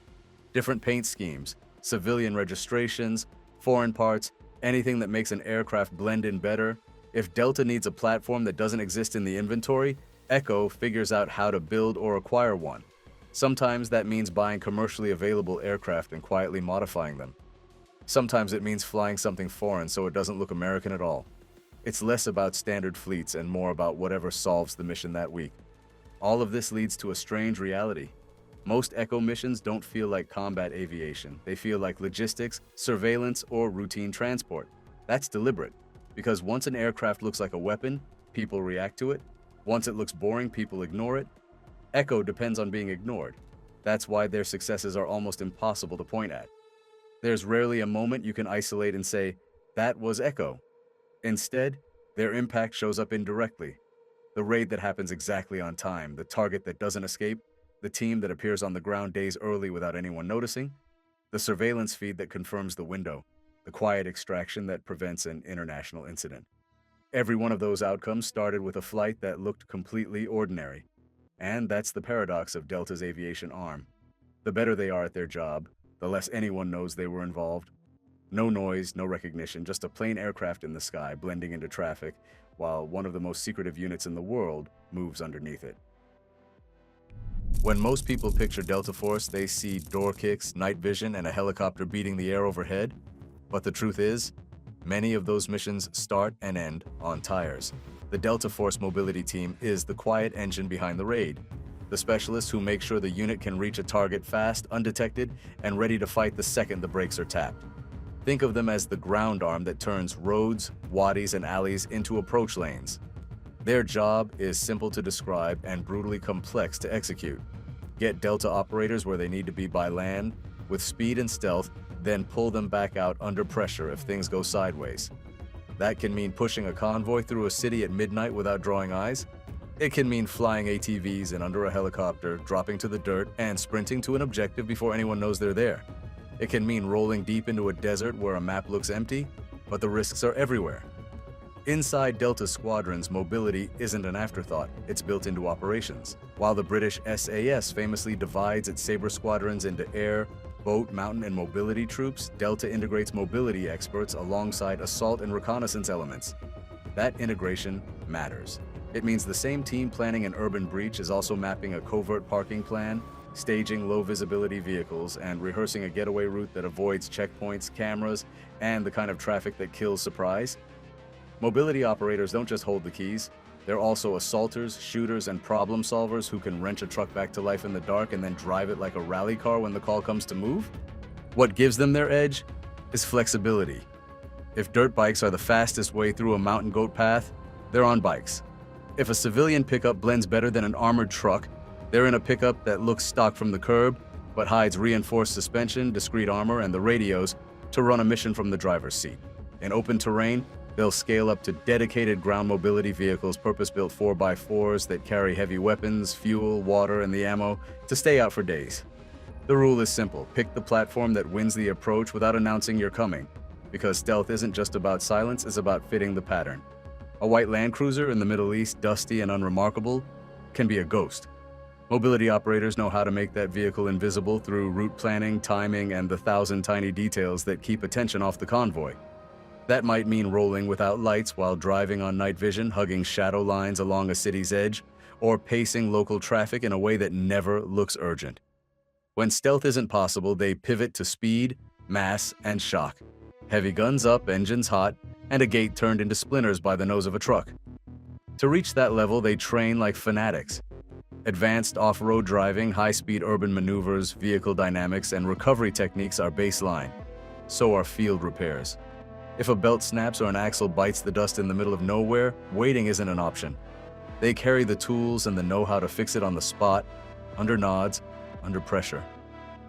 Different paint schemes, civilian registrations, foreign parts, anything that makes an aircraft blend in better. If Delta needs a platform that doesn't exist in the inventory, Echo figures out how to build or acquire one. Sometimes that means buying commercially available aircraft and quietly modifying them. Sometimes it means flying something foreign so it doesn't look American at all. It's less about standard fleets and more about whatever solves the mission that week. All of this leads to a strange reality. Most Echo missions don't feel like combat aviation. They feel like logistics, surveillance, or routine transport. That's deliberate, because once an aircraft looks like a weapon, people react to it. Once it looks boring, people ignore it. Echo depends on being ignored. That's why their successes are almost impossible to point at. There's rarely a moment you can isolate and say, that was Echo. Instead, their impact shows up indirectly. The raid that happens exactly on time, the target that doesn't escape, the team that appears on the ground days early without anyone noticing, the surveillance feed that confirms the window, the quiet extraction that prevents an international incident. Every one of those outcomes started with a flight that looked completely ordinary. And that's the paradox of Delta's aviation arm. The better they are at their job, the less anyone knows they were involved. No noise, no recognition, just a plain aircraft in the sky blending into traffic, while one of the most secretive units in the world moves underneath it. When most people picture Delta Force, they see door kicks, night vision, and a helicopter beating the air overhead. But the truth is, many of those missions start and end on tires. The Delta Force mobility team is the quiet engine behind the raid. The specialists who make sure the unit can reach a target fast, undetected, and ready to fight the second the brakes are tapped. Think of them as the ground arm that turns roads, wadis, and alleys into approach lanes. Their job is simple to describe and brutally complex to execute. Get Delta operators where they need to be by land, with speed and stealth, then pull them back out under pressure if things go sideways. That can mean pushing a convoy through a city at midnight without drawing eyes. It can mean flying ATVs in under a helicopter, dropping to the dirt, and sprinting to an objective before anyone knows they're there. It can mean rolling deep into a desert where a map looks empty, but the risks are everywhere. Inside Delta squadrons, mobility isn't an afterthought, it's built into operations. While the British SAS famously divides its Sabre squadrons into air, boat, mountain, and mobility troops, Delta integrates mobility experts alongside assault and reconnaissance elements. That integration matters. It means the same team planning an urban breach is also mapping a covert parking plan, staging low-visibility vehicles, and rehearsing a getaway route that avoids checkpoints, cameras, and the kind of traffic that kills surprise. Mobility operators don't just hold the keys. They're also assaulters, shooters, and problem solvers who can wrench a truck back to life in the dark and then drive it like a rally car when the call comes to move. What gives them their edge is flexibility. If dirt bikes are the fastest way through a mountain goat path, they're on bikes. If a civilian pickup blends better than an armored truck, they're in a pickup that looks stock from the curb, but hides reinforced suspension, discrete armor, and the radios to run a mission from the driver's seat. In open terrain, they'll scale up to dedicated ground mobility vehicles, purpose-built 4x4s that carry heavy weapons, fuel, water, and the ammo to stay out for days. The rule is simple: pick the platform that wins the approach without announcing you're coming, because stealth isn't just about silence, it's about fitting the pattern. A white Land Cruiser in the Middle East, dusty and unremarkable, can be a ghost. Mobility operators know how to make that vehicle invisible through route planning, timing, and the 1,000 tiny details that keep attention off the convoy. That might mean rolling without lights while driving on night vision, hugging shadow lines along a city's edge, or pacing local traffic in a way that never looks urgent. When stealth isn't possible, they pivot to speed, mass, and shock. Heavy guns up, engines hot, and a gate turned into splinters by the nose of a truck. To reach that level, they train like fanatics. Advanced off-road driving, high-speed urban maneuvers, vehicle dynamics, and recovery techniques are baseline. So are field repairs. If a belt snaps or an axle bites the dust in the middle of nowhere, waiting isn't an option. They carry the tools and the know-how to fix it on the spot, under nods, under pressure.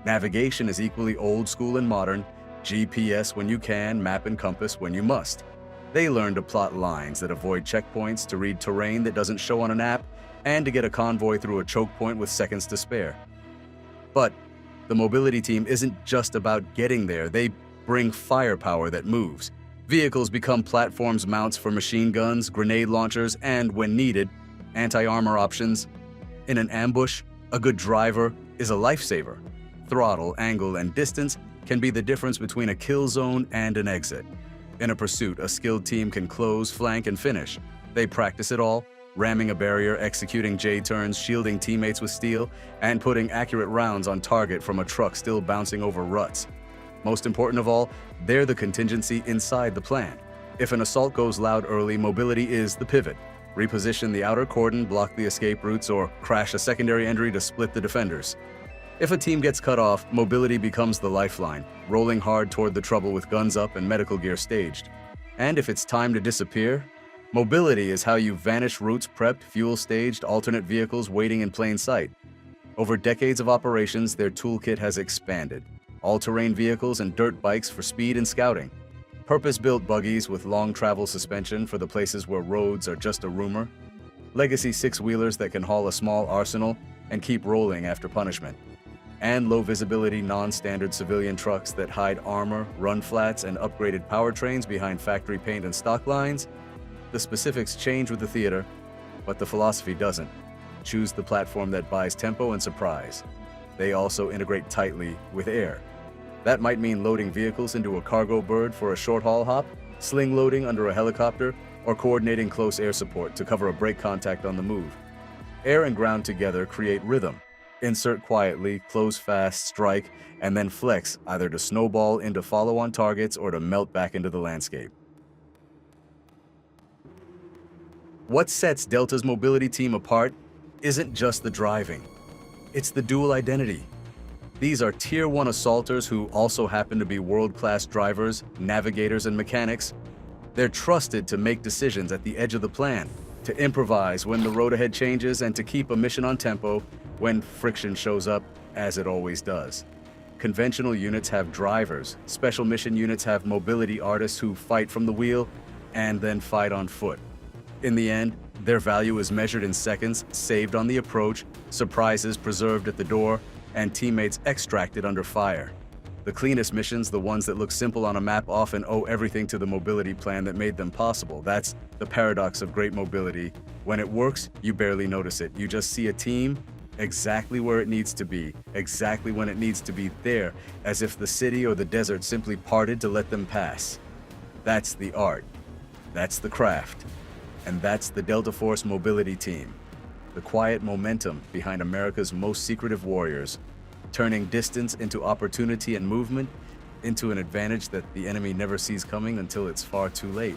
Navigation is equally old school and modern, GPS when you can, map and compass when you must. They learn to plot lines that avoid checkpoints, to read terrain that doesn't show on an app, and to get a convoy through a choke point with seconds to spare. But the mobility team isn't just about getting there, they bring firepower that moves. Vehicles become platforms, mounts for machine guns, grenade launchers, and, when needed, anti-armor options. In an ambush, a good driver is a lifesaver. Throttle, angle, and distance can be the difference between a kill zone and an exit. In a pursuit, a skilled team can close, flank, and finish. They practice it all, ramming a barrier, executing J-turns, shielding teammates with steel, and putting accurate rounds on target from a truck still bouncing over ruts. Most important of all, they're the contingency inside the plan. If an assault goes loud early, mobility is the pivot. Reposition the outer cordon, block the escape routes, or crash a secondary entry to split the defenders. If a team gets cut off, mobility becomes the lifeline, rolling hard toward the trouble with guns up and medical gear staged. And if it's time to disappear, mobility is how you vanish routes prepped, fuel staged, alternate vehicles waiting in plain sight. Over decades of operations, their toolkit has expanded. All-terrain vehicles and dirt bikes for speed and scouting. Purpose-built buggies with long travel suspension for the places where roads are just a rumor. Legacy six-wheelers that can haul a small arsenal and keep rolling after punishment. And low-visibility, non-standard civilian trucks that hide armor, run flats, and upgraded powertrains behind factory paint and stock lines. The specifics change with the theater, but the philosophy doesn't. Choose the platform that buys tempo and surprise. They also integrate tightly with air. That might mean loading vehicles into a cargo bird for a short-haul hop, sling loading under a helicopter, or coordinating close air support to cover a brake contact on the move. Air and ground together create rhythm. Insert quietly, close fast, strike, and then flex either to snowball into follow-on targets or to melt back into the landscape. What sets Delta's mobility team apart isn't just the driving. It's the dual identity. These are Tier 1 assaulters who also happen to be world-class drivers, navigators, and mechanics. They're trusted to make decisions at the edge of the plan, to improvise when the road ahead changes, and to keep a mission on tempo when friction shows up, as it always does. Conventional units have drivers. Special mission units have mobility artists who fight from the wheel and then fight on foot. In the end, their value is measured in seconds, saved on the approach, surprises preserved at the door, and teammates extracted under fire. The cleanest missions, the ones that look simple on a map, often owe everything to the mobility plan that made them possible. That's the paradox of great mobility. When it works, you barely notice it. You just see a team exactly where it needs to be, exactly when it needs to be there, as if the city or the desert simply parted to let them pass. That's the art. That's the craft. And that's the Delta Force mobility team. The quiet momentum behind America's most secretive warriors, turning distance into opportunity and movement into an advantage that the enemy never sees coming until it's far too late.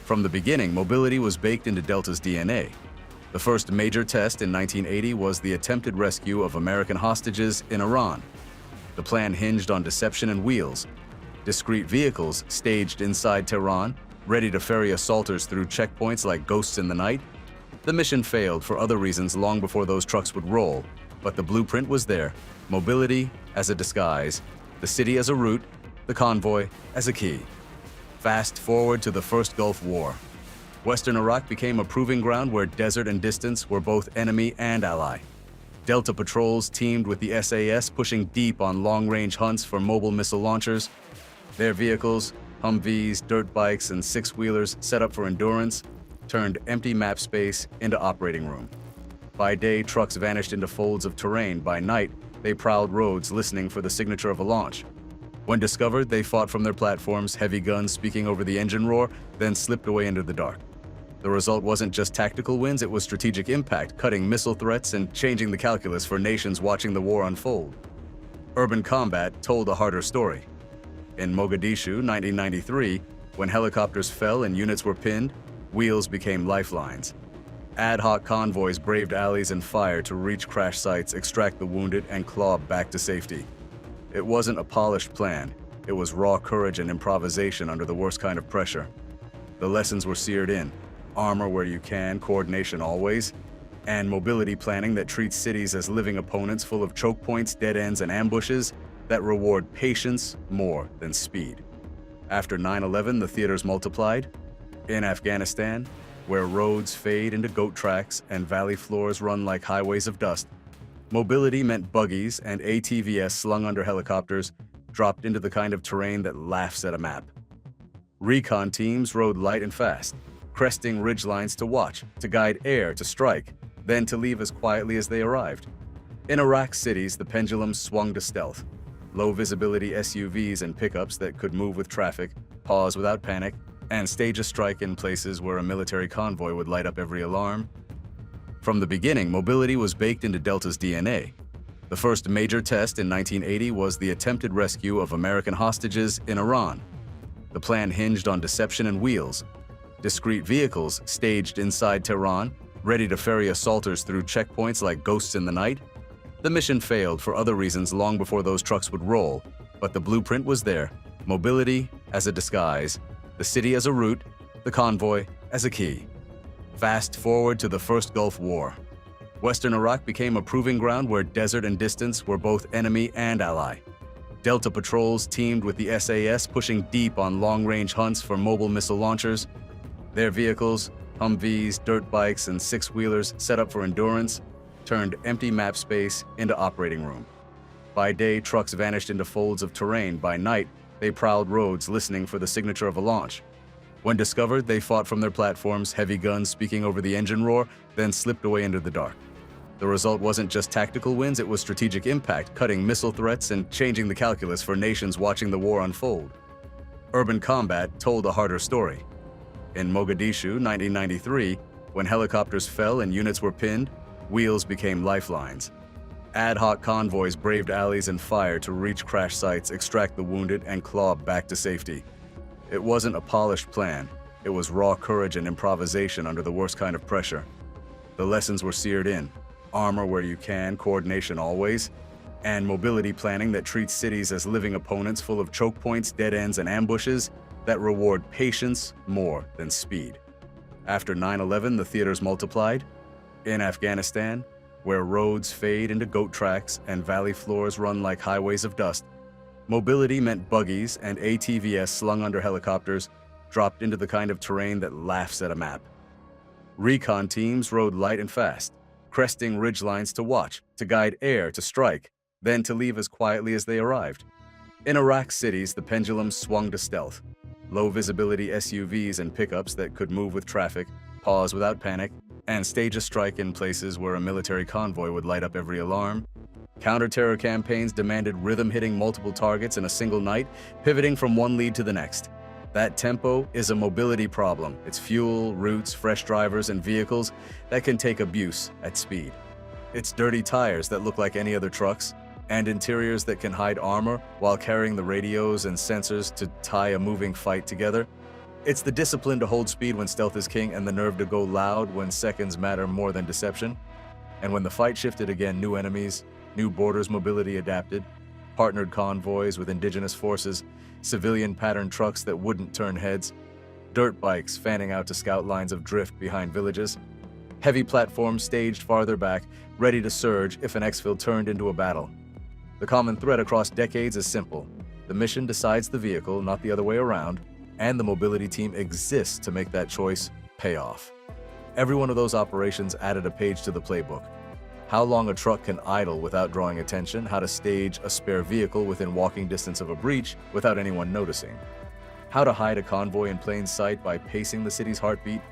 From the beginning, mobility was baked into Delta's DNA. The first major test in 1980 was the attempted rescue of American hostages in Iran. The plan hinged on deception and wheels. Discreet vehicles staged inside Tehran, ready to ferry assaulters through checkpoints like ghosts in the night. The mission failed for other reasons long before those trucks would roll, but the blueprint was there. Mobility as a disguise, the city as a route, the convoy as a key. Fast forward to the first Gulf War. Western Iraq became a proving ground where desert and distance were both enemy and ally. Delta patrols teamed with the SAS, pushing deep on long-range hunts for mobile missile launchers. Their vehicles, Humvees, dirt bikes, and six-wheelers set up for endurance, turned empty map space into operating room. By day, trucks vanished into folds of terrain. By night, they prowled roads, listening for the signature of a launch. When discovered, they fought from their platforms, heavy guns speaking over the engine roar, then slipped away into the dark. The result wasn't just tactical wins, it was strategic impact, cutting missile threats and changing the calculus for nations watching the war unfold. Urban combat told a harder story. In Mogadishu, 1993, when helicopters fell and units were pinned, wheels became lifelines. Ad hoc convoys braved alleys and fire to reach crash sites, extract the wounded, and claw back to safety. It wasn't a polished plan. It was raw courage and improvisation under the worst kind of pressure. The lessons were seared in. Armor where you can, coordination always, and mobility planning that treats cities as living opponents full of choke points, dead ends, and ambushes that reward patience more than speed. After 9/11, the theaters multiplied. In Afghanistan, where roads fade into goat tracks and valley floors run like highways of dust, mobility meant buggies and ATVs slung under helicopters dropped into the kind of terrain that laughs at a map. Recon teams rode light and fast, cresting ridgelines to watch, to guide air to strike, then to leave as quietly as they arrived. In Iraq cities, the pendulum swung to stealth. low-visibility SUVs and pickups that could move with traffic, pause without panic, and stage a strike in places where a military convoy would light up every alarm. From the beginning, mobility was baked into Delta's DNA. The first major test in 1980 was the attempted rescue of American hostages in Iran. The plan hinged on deception and wheels. Discrete vehicles staged inside Tehran, ready to ferry assaulters through checkpoints like ghosts in the night. The mission failed for other reasons long before those trucks would roll, but the blueprint was there. Mobility as a disguise, the city as a route, the convoy as a key. Fast forward to the first Gulf War. Western Iraq became a proving ground where desert and distance were both enemy and ally. Delta patrols teamed with the SAS, pushing deep on long-range hunts for mobile missile launchers. Their vehicles, Humvees, dirt bikes, and six-wheelers set up for endurance, turned empty map space into operating room. By day, trucks vanished into folds of terrain. By night, they prowled roads listening for the signature of a launch. When discovered, they fought from their platforms, heavy guns speaking over the engine roar, then slipped away into the dark. The result wasn't just tactical wins, it was strategic impact, cutting missile threats and changing the calculus for nations watching the war unfold. Urban combat told a harder story. In Mogadishu, 1993, when helicopters fell and units were pinned, wheels became lifelines. Ad hoc convoys braved alleys and fire to reach crash sites, extract the wounded, and claw back to safety. It wasn't a polished plan. It was raw courage and improvisation under the worst kind of pressure. The lessons were seared in. Armor where you can, coordination always, and mobility planning that treats cities as living opponents full of choke points, dead ends, and ambushes that reward patience more than speed. After 9/11, the theaters multiplied. In Afghanistan, where roads fade into goat tracks and valley floors run like highways of dust, mobility meant buggies and ATVs slung under helicopters dropped into the kind of terrain that laughs at a map. Recon teams rode light and fast, cresting ridgelines to watch, to guide air, to strike, then to leave as quietly as they arrived. In Iraq cities, the pendulum swung to stealth. Low-visibility SUVs and pickups that could move with traffic, pause without panic, and stage a strike in places where a military convoy would light up every alarm. Counter-terror campaigns demanded rhythm hitting multiple targets in a single night, pivoting from one lead to the next. That tempo is a mobility problem. It's fuel, routes, fresh drivers, and vehicles that can take abuse at speed. It's dirty tires that look like any other trucks, and interiors that can hide armor while carrying the radios and sensors to tie a moving fight together. It's the discipline to hold speed when stealth is king and the nerve to go loud when seconds matter more than deception. And when the fight shifted again, new enemies, new borders, mobility adapted, partnered convoys with indigenous forces, civilian patterned trucks that wouldn't turn heads, dirt bikes fanning out to scout lines of drift behind villages, heavy platforms staged farther back, ready to surge if an exfil turned into a battle. The common thread across decades is simple. The mission decides the vehicle, not the other way around, and the mobility team exists to make that choice pay off. Every one of those operations added a page to the playbook. How long a truck can idle without drawing attention, how to stage a spare vehicle within walking distance of a breach without anyone noticing, how to hide a convoy in plain sight by pacing the city's heartbeat,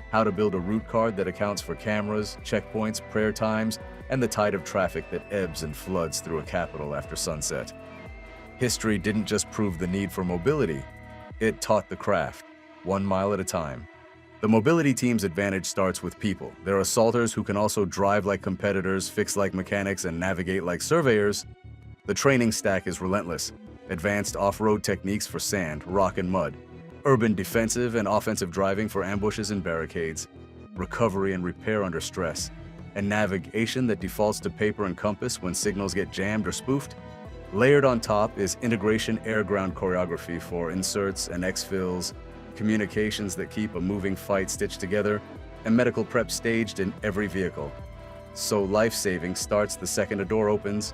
how to build a route card that accounts for cameras, checkpoints, prayer times, and the tide of traffic that ebbs and floods through a capital after sunset. History didn't just prove the need for mobility, it taught the craft, 1 mile at a time. The mobility team's advantage starts with people. They're assaulters who can also drive like competitors, fix like mechanics, and navigate like surveyors. The training stack is relentless. Advanced off-road techniques for sand, rock, and mud. Urban defensive and offensive driving for ambushes and barricades. Recovery and repair under stress. And navigation that defaults to paper and compass when signals get jammed or spoofed. Layered on top is integration air-ground choreography for inserts and exfils, communications that keep a moving fight stitched together, and medical prep staged in every vehicle. So life-saving starts the second a door opens.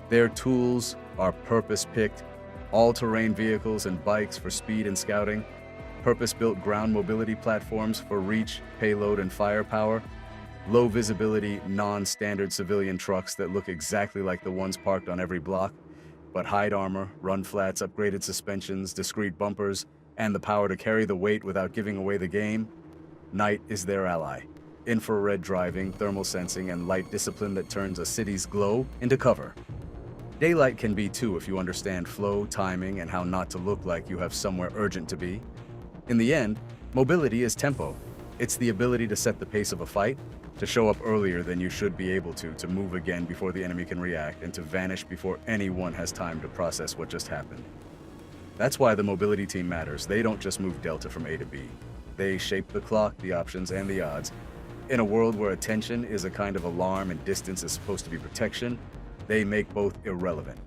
Their tools are purpose-picked, all-terrain vehicles and bikes for speed and scouting, purpose-built ground mobility platforms for reach, payload, and firepower, low-visibility, non-standard civilian trucks that look exactly like the ones parked on every block, but hide armor, run flats, upgraded suspensions, discrete bumpers, and the power to carry the weight without giving away the game. Night is their ally. Infrared driving, thermal sensing, and light discipline that turns a city's glow into cover. Daylight can be too if you understand flow, timing, and how not to look like you have somewhere urgent to be. In the end, mobility is tempo. It's the ability to set the pace of a fight, to show up earlier than you should be able to move again before the enemy can react, and to vanish before anyone has time to process what just happened. That's why the mobility team matters. They don't just move Delta from A to B. They shape the clock, the options, and the odds. In a world where attention is a kind of alarm and distance is supposed to be protection, they make both irrelevant.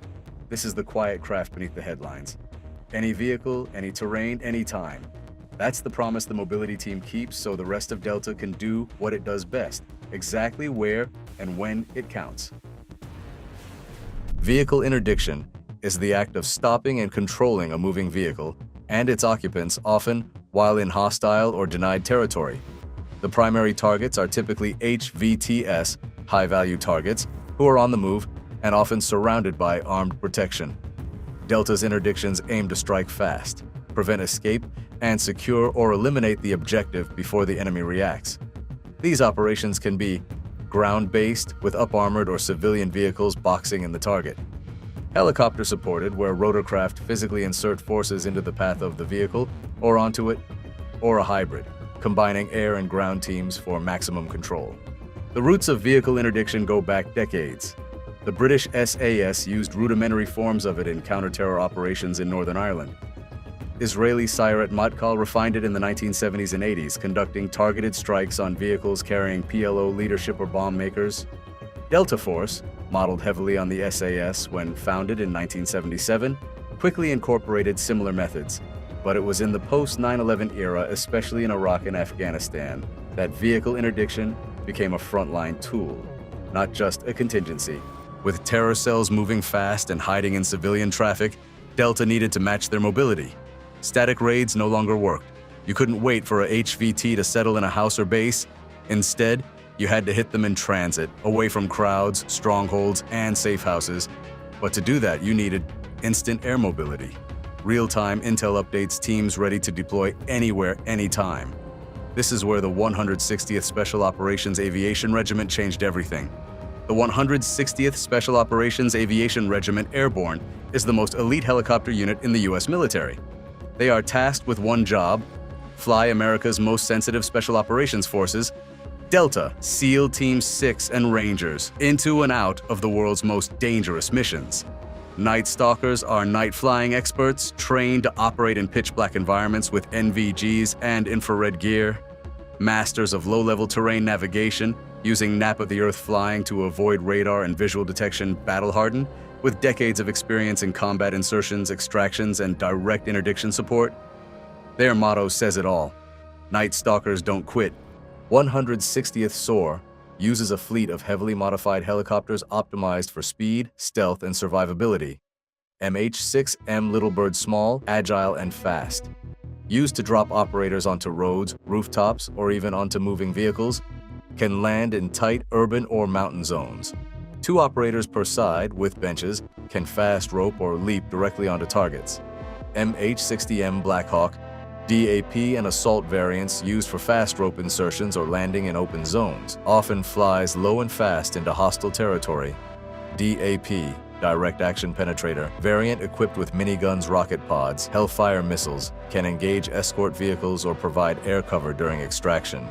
This is the quiet craft beneath the headlines. Any vehicle, any terrain, any time. That's the promise the mobility team keeps so the rest of Delta can do what it does best, exactly where and when it counts. Vehicle interdiction is the act of stopping and controlling a moving vehicle and its occupants, often while in hostile or denied territory. The primary targets are typically HVTS, high-value targets, who are on the move and often surrounded by armed protection. Delta's interdictions aim to strike fast, prevent escape, and secure or eliminate the objective before the enemy reacts. These operations can be ground-based, with up-armored or civilian vehicles boxing in the target. Helicopter-supported, where rotorcraft physically insert forces into the path of the vehicle or onto it, or a hybrid, combining air and ground teams for maximum control. The roots of vehicle interdiction go back decades. The British SAS used rudimentary forms of it in counter-terror operations in Northern Ireland. Israeli Sayeret Matkal refined it in the 1970s and 80s, conducting targeted strikes on vehicles carrying PLO leadership or bomb makers. Delta Force, modeled heavily on the SAS when founded in 1977, quickly incorporated similar methods. But it was in the post-9/11 era, especially in Iraq and Afghanistan, that vehicle interdiction became a frontline tool, not just a contingency. With terror cells moving fast and hiding in civilian traffic, Delta needed to match their mobility. Static raids no longer worked. You couldn't wait for a HVT to settle in a house or base. Instead, you had to hit them in transit, away from crowds, strongholds, and safe houses. But to do that, you needed instant air mobility. Real-time intel updates, teams ready to deploy anywhere, anytime. This is where the 160th Special Operations Aviation Regiment changed everything. The 160th Special Operations Aviation Regiment Airborne is the most elite helicopter unit in the U.S. military. They are tasked with one job: fly America's most sensitive special operations forces, Delta, SEAL Team 6 and Rangers, into and out of the world's most dangerous missions. Night Stalkers are night flying experts trained to operate in pitch-black environments with NVGs and infrared gear. Masters of low-level terrain navigation, using nap-of-the-earth flying to avoid radar and visual detection, battle-hardened, with decades of experience in combat insertions, extractions, and direct interdiction support. Their motto says it all: Night Stalkers don't quit. 160th SOAR uses a fleet of heavily modified helicopters optimized for speed, stealth, and survivability. MH-6M Little Bird small, agile, and fast. Used to drop operators onto roads, rooftops, or even onto moving vehicles, can land in tight urban or mountain zones. 2 operators per side, with benches, can fast rope or leap directly onto targets. MH-60M Blackhawk, DAP and assault variants used for fast rope insertions or landing in open zones, often flies low and fast into hostile territory. DAP, Direct Action Penetrator, variant equipped with miniguns, rocket pods, Hellfire missiles, can engage escort vehicles or provide air cover during extraction.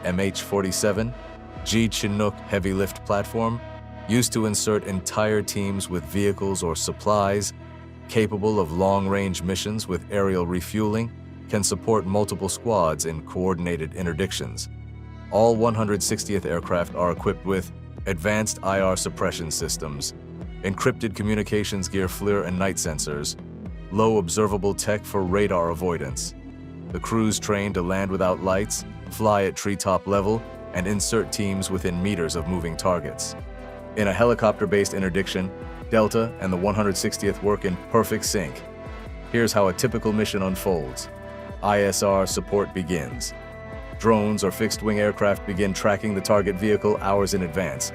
MH-47, G Chinook heavy lift platform, used to insert entire teams with vehicles or supplies, capable of long-range missions with aerial refueling, can support multiple squads in coordinated interdictions. All 160th aircraft are equipped with advanced IR suppression systems, encrypted communications gear, FLIR and night sensors, low observable tech for radar avoidance. The crews trained to land without lights, fly at treetop level, and insert teams within meters of moving targets. In a helicopter-based interdiction, Delta and the 160th work in perfect sync. Here's how a typical mission unfolds. ISR support begins. Drones or fixed-wing aircraft begin tracking the target vehicle hours in advance.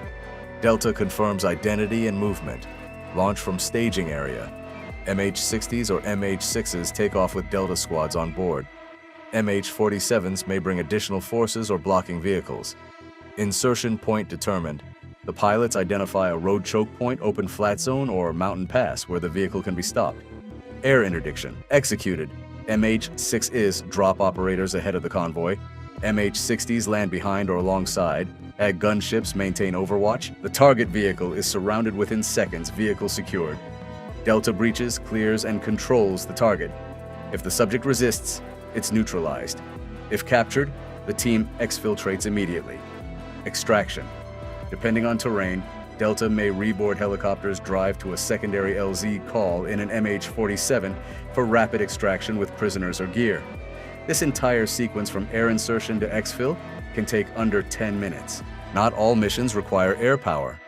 Delta confirms identity and movement. Launch from staging area. MH-60s or MH-6s take off with Delta squads on board. MH-47s may bring additional forces or blocking vehicles. Insertion point determined. The pilots identify a road choke point, open flat zone, or mountain pass where the vehicle can be stopped. Air interdiction. Executed. MH-6Is drop operators ahead of the convoy. MH-60s land behind or alongside. Ag gunships maintain overwatch. The target vehicle is surrounded within seconds, vehicle secured. Delta breaches, clears, and controls the target. If the subject resists, it's neutralized. If captured, the team exfiltrates immediately. Extraction. Depending on terrain, Delta may reboard helicopters, drive to a secondary LZ call in an MH-47 for rapid extraction with prisoners or gear. This entire sequence from air insertion to exfil can take under 10 minutes. Not all missions require air power.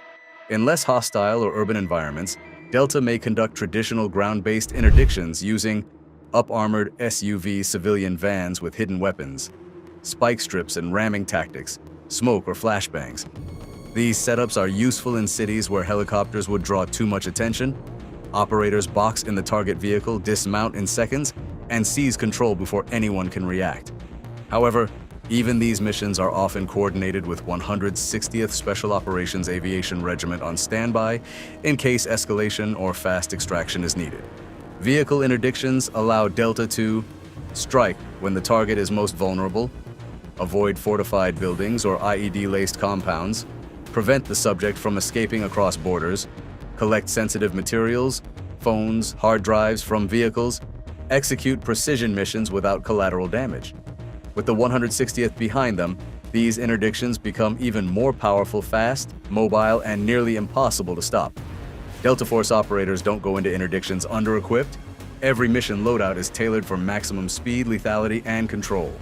In less hostile or urban environments, Delta may conduct traditional ground-based interdictions using up-armored SUV civilian vans with hidden weapons, spike strips and ramming tactics, smoke or flashbangs. These setups are useful in cities where helicopters would draw too much attention. Operators box in the target vehicle, dismount in seconds, and seize control before anyone can react. However, even these missions are often coordinated with 160th Special Operations Aviation Regiment on standby in case escalation or fast extraction is needed. Vehicle interdictions allow Delta to strike when the target is most vulnerable, avoid fortified buildings or IED-laced compounds, prevent the subject from escaping across borders, collect sensitive materials, phones, hard drives from vehicles, execute precision missions without collateral damage. With the 160th behind them, these interdictions become even more powerful, fast, mobile, and nearly impossible to stop. Delta Force operators don't go into interdictions under-equipped. Every mission loadout is tailored for maximum speed, lethality, and control.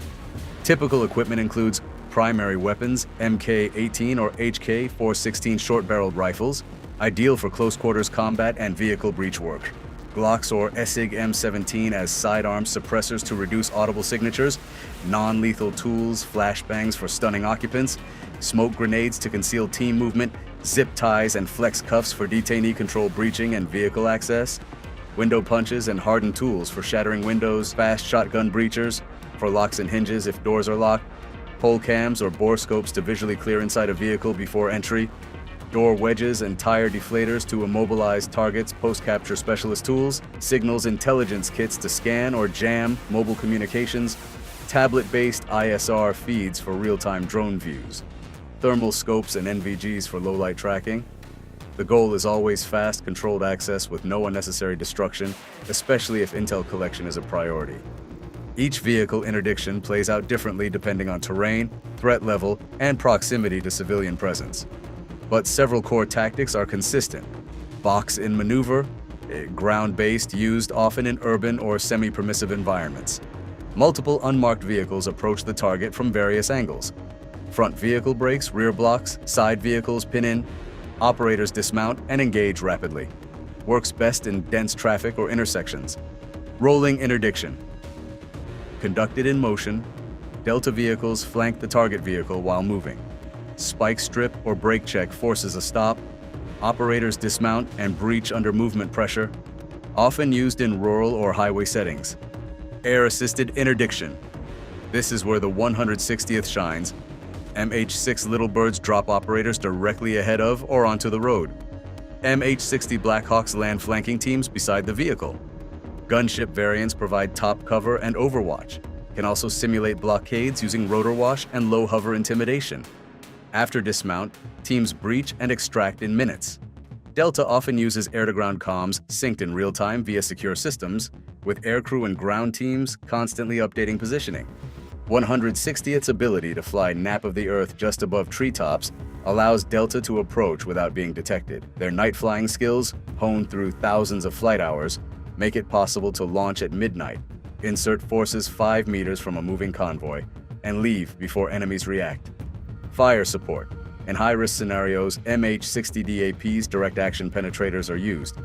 Typical equipment includes primary weapons, Mk-18 or HK-416 short-barreled rifles, ideal for close-quarters combat and vehicle breach work. Glocks or SIG M17 as sidearm suppressors to reduce audible signatures, non-lethal tools, flashbangs for stunning occupants, smoke grenades to conceal team movement, zip ties and flex cuffs for detainee control breaching and vehicle access, window punches and hardened tools for shattering windows, fast shotgun breachers, for locks and hinges if doors are locked, pole cams or bore scopes to visually clear inside a vehicle before entry, door wedges and tire deflators to immobilize targets, post-capture specialist tools, signals intelligence kits to scan or jam mobile communications, tablet-based ISR feeds for real-time drone views, thermal scopes and NVGs for low-light tracking. The goal is always fast, controlled access with no unnecessary destruction, especially if intel collection is a priority. Each vehicle interdiction plays out differently depending on terrain, threat level, and proximity to civilian presence. But several core tactics are consistent. Box in maneuver, ground-based, used often in urban or semi-permissive environments. Multiple unmarked vehicles approach the target from various angles. Front vehicle brakes, rear blocks, side vehicles pin in. Operators dismount and engage rapidly. Works best in dense traffic or intersections. Rolling interdiction. Conducted in motion, Delta vehicles flank the target vehicle while moving. Spike strip or brake check forces a stop. Operators dismount and breach under movement pressure, often used in rural or highway settings. Air-assisted interdiction. This is where the 160th shines. MH-6 Little Birds drop operators directly ahead of or onto the road. MH-60 Blackhawks land flanking teams beside the vehicle. Gunship variants provide top cover and overwatch, can also simulate blockades using rotor wash and low hover intimidation. After dismount, teams breach and extract in minutes. Delta often uses air-to-ground comms synced in real time via secure systems, with aircrew and ground teams constantly updating positioning. 160th's ability to fly nap of the earth just above treetops allows Delta to approach without being detected. Their night flying skills, honed through thousands of flight hours, make it possible to launch at midnight, insert forces 5 meters from a moving convoy, and leave before enemies react. Fire support. In high-risk scenarios, MH-60 DAP's direct-action penetrators are used.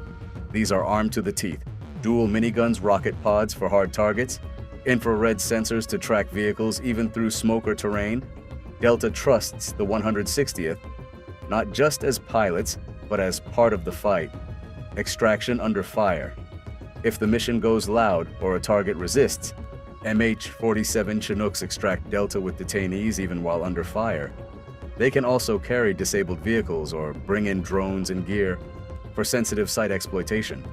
These are armed to the teeth, dual miniguns, rocket pods for hard targets, infrared sensors to track vehicles even through smoke or terrain. Delta trusts the 160th, not just as pilots, but as part of the fight. Extraction under fire. If the mission goes loud or a target resists, MH-47 Chinooks extract Delta with detainees even while under fire. They can also carry disabled vehicles or bring in drones and gear for sensitive site exploitation.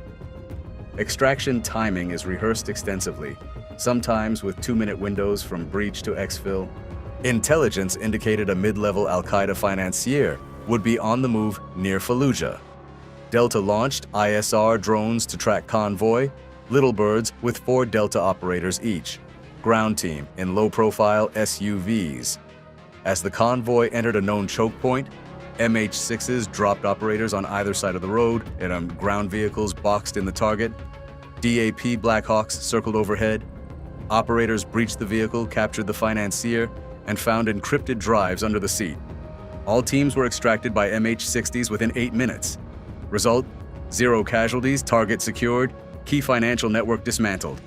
Extraction timing is rehearsed extensively, sometimes with 2-minute windows from breach to exfil. Intelligence indicated a mid-level Al-Qaeda financier would be on the move near Fallujah. Delta launched ISR drones to track convoy, Little Birds with 4 Delta operators each, ground team in low-profile SUVs. As the convoy entered a known choke point, MH6s dropped operators on either side of the road, and ground vehicles boxed in the target. DAP Blackhawks circled overhead. Operators breached the vehicle, captured the financier, and found encrypted drives under the seat. All teams were extracted by MH60s within 8 minutes. Result: 0 casualties, target secured, key financial network dismantled.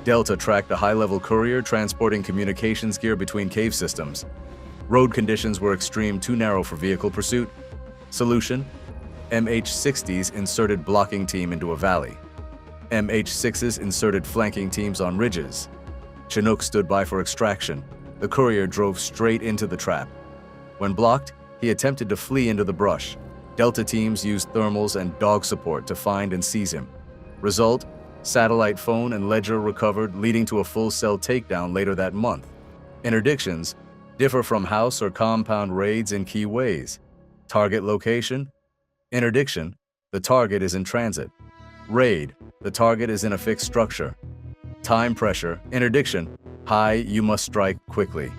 Delta tracked a high-level courier transporting communications gear between cave systems. Road conditions were extreme, too narrow for vehicle pursuit. Solution: MH60s inserted blocking team into a valley. MH6s inserted flanking teams on ridges. Chinook stood by for extraction. The courier drove straight into the trap. When blocked, he attempted to flee into the brush. Delta teams used thermals and dog support to find and seize him. Result: satellite phone and ledger recovered, leading to a full-cell takedown later that month. Interdictions differ from house or compound raids in key ways. Target location: interdiction, the target is in transit. Raid, the target is in a fixed structure. Time pressure: interdiction, high, you must strike quickly.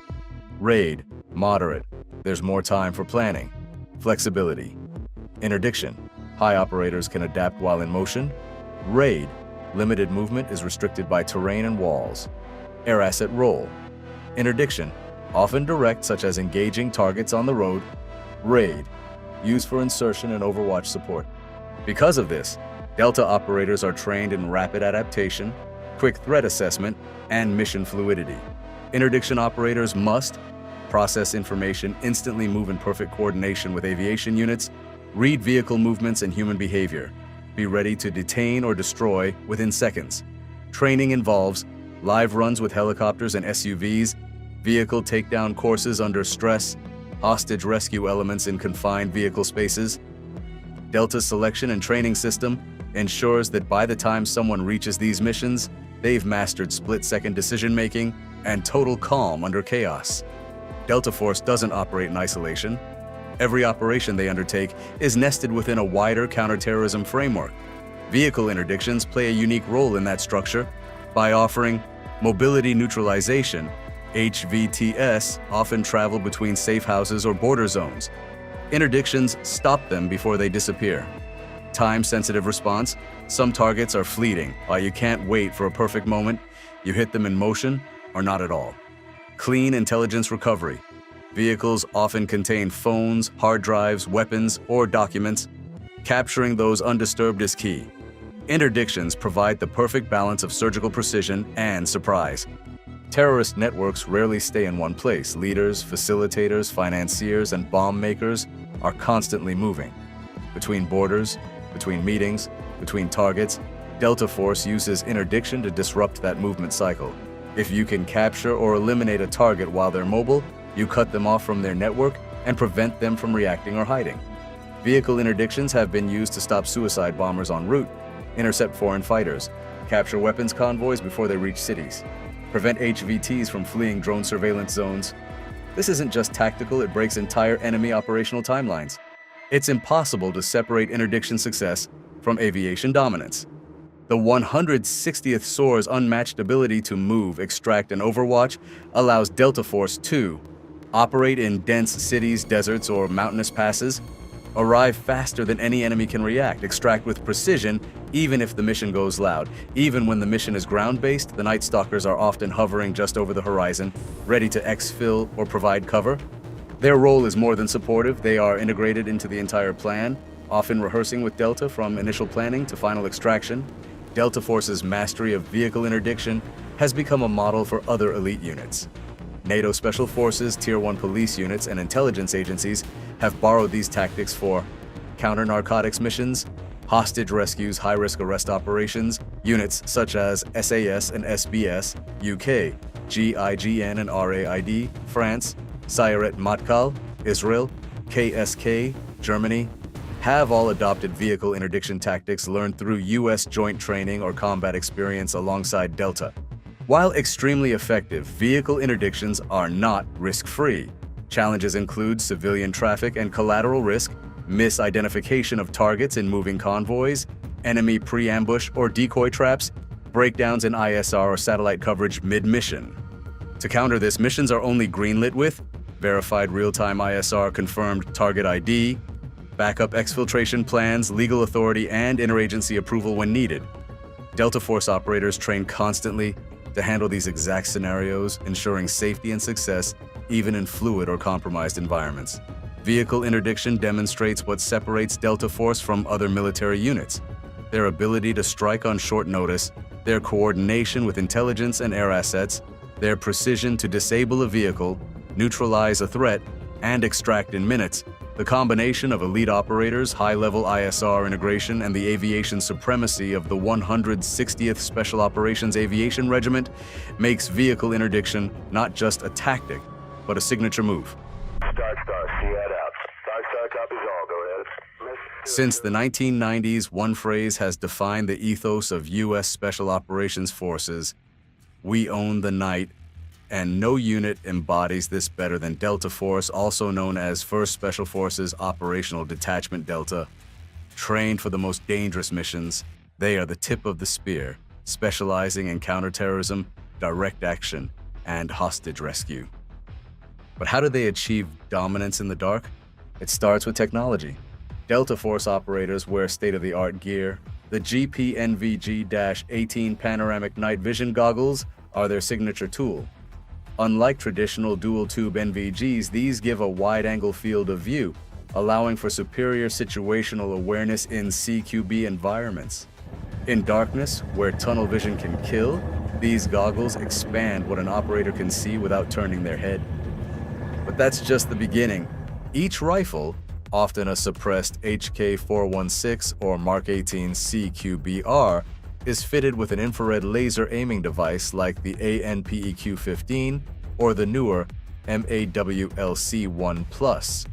Raid, moderate, there's more time for planning. Flexibility. Interdiction, high operators can adapt while in motion. Raid, limited movement is restricted by terrain and walls. Air asset role. Interdiction, often direct, such as engaging targets on the road. Raid, used for insertion and overwatch support. Because of this, Delta operators are trained in rapid adaptation, quick threat assessment, and mission fluidity. Interdiction operators must process information, instantly move in perfect coordination with aviation units, read vehicle movements and human behavior, be ready to detain or destroy within seconds. Training involves live runs with helicopters and SUVs, vehicle takedown courses under stress, hostage rescue elements in confined vehicle spaces. Delta's selection and training system ensures that by the time someone reaches these missions, they've mastered split-second decision-making and total calm under chaos. Delta Force doesn't operate in isolation. Every operation they undertake is nested within a wider counterterrorism framework. Vehicle interdictions play a unique role in that structure by offering mobility neutralization. HVTS often travel between safe houses or border zones. Interdictions stop them before they disappear. Time-sensitive response: some targets are fleeting, while you can't wait for a perfect moment. You hit them in motion or not at all. Clean intelligence recovery. Vehicles often contain phones, hard drives, weapons, or documents. Capturing those undisturbed is key. Interdictions provide the perfect balance of surgical precision and surprise. Terrorist networks rarely stay in one place. Leaders, facilitators, financiers, and bomb makers are constantly moving. Between borders, between meetings, between targets, Delta Force uses interdiction to disrupt that movement cycle. If you can capture or eliminate a target while they're mobile, you cut them off from their network and prevent them from reacting or hiding. Vehicle interdictions have been used to stop suicide bombers en route, intercept foreign fighters, capture weapons convoys before they reach cities, prevent HVTs from fleeing drone surveillance zones. This isn't just tactical, it breaks entire enemy operational timelines. It's impossible to separate interdiction success from aviation dominance. The 160th SOAR's unmatched ability to move, extract, and overwatch allows Delta Force to operate in dense cities, deserts, or mountainous passes, arrive faster than any enemy can react, extract with precision even if the mission goes loud. Even when the mission is ground-based, the Night Stalkers are often hovering just over the horizon, ready to exfil or provide cover. Their role is more than supportive. They are integrated into the entire plan, often rehearsing with Delta from initial planning to final extraction. Delta Force's mastery of vehicle interdiction has become a model for other elite units. NATO Special Forces, Tier 1 police units, and intelligence agencies have borrowed these tactics for counter-narcotics missions, hostage rescues, high-risk arrest operations, units such as SAS and SBS, UK, GIGN and RAID, France, Sayeret Matkal, Israel, KSK, Germany, have all adopted vehicle interdiction tactics learned through U.S. joint training or combat experience alongside Delta. While extremely effective, vehicle interdictions are not risk-free. Challenges include civilian traffic and collateral risk, misidentification of targets in moving convoys, enemy pre-ambush or decoy traps, breakdowns in ISR or satellite coverage mid-mission. To counter this, missions are only greenlit with verified real-time ISR confirmed target ID, backup exfiltration plans, legal authority, and interagency approval when needed. Delta Force operators train constantly to handle these exact scenarios, ensuring safety and success even in fluid or compromised environments. Vehicle interdiction demonstrates what separates Delta Force from other military units: their ability to strike on short notice, their coordination with intelligence and air assets, their precision to disable a vehicle, neutralize a threat, and extract in minutes. The combination of elite operators, high-level ISR integration, and the aviation supremacy of the 160th Special Operations Aviation Regiment makes vehicle interdiction not just a tactic, but a signature move. Star, see that out. Star, copies all, go ahead. Since the 1990s, one phrase has defined the ethos of U.S. Special Operations Forces: we own the night. And no unit embodies this better than Delta Force, also known as 1st Special Forces Operational Detachment Delta. Trained for the most dangerous missions, they are the tip of the spear, specializing in counterterrorism, direct action, and hostage rescue. But how do they achieve dominance in the dark? It starts with technology. Delta Force operators wear state-of-the-art gear. The GP-NVG-18 panoramic night vision goggles are their signature tool. Unlike traditional dual-tube NVGs, these give a wide-angle field of view, allowing for superior situational awareness in CQB environments. In darkness, where tunnel vision can kill, these goggles expand what an operator can see without turning their head. But that's just the beginning. Each rifle, often a suppressed HK416 or Mark 18 CQBR, is fitted with an infrared laser aiming device like the ANPEQ-15 or the newer MAWLC-1+.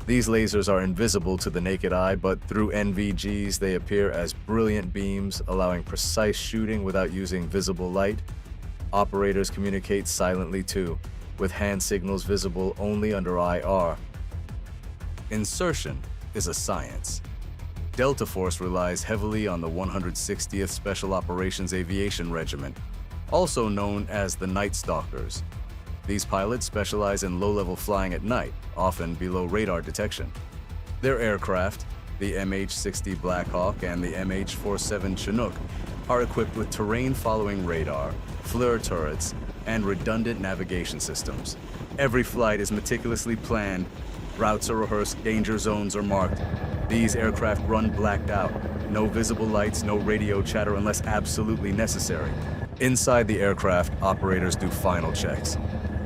These lasers are invisible to the naked eye, but through NVGs they appear as brilliant beams, allowing precise shooting without using visible light. Operators communicate silently too, with hand signals visible only under IR. Insertion is a science. Delta Force relies heavily on the 160th Special Operations Aviation Regiment, also known as the Night Stalkers. These pilots specialize in low-level flying at night, often below radar detection. Their aircraft, the MH-60 Blackhawk and the MH-47 Chinook, are equipped with terrain-following radar, FLIR turrets, and redundant navigation systems. Every flight is meticulously planned, routes are rehearsed, danger zones are marked. These aircraft run blacked out. No visible lights, no radio chatter unless absolutely necessary. Inside the aircraft, operators do final checks.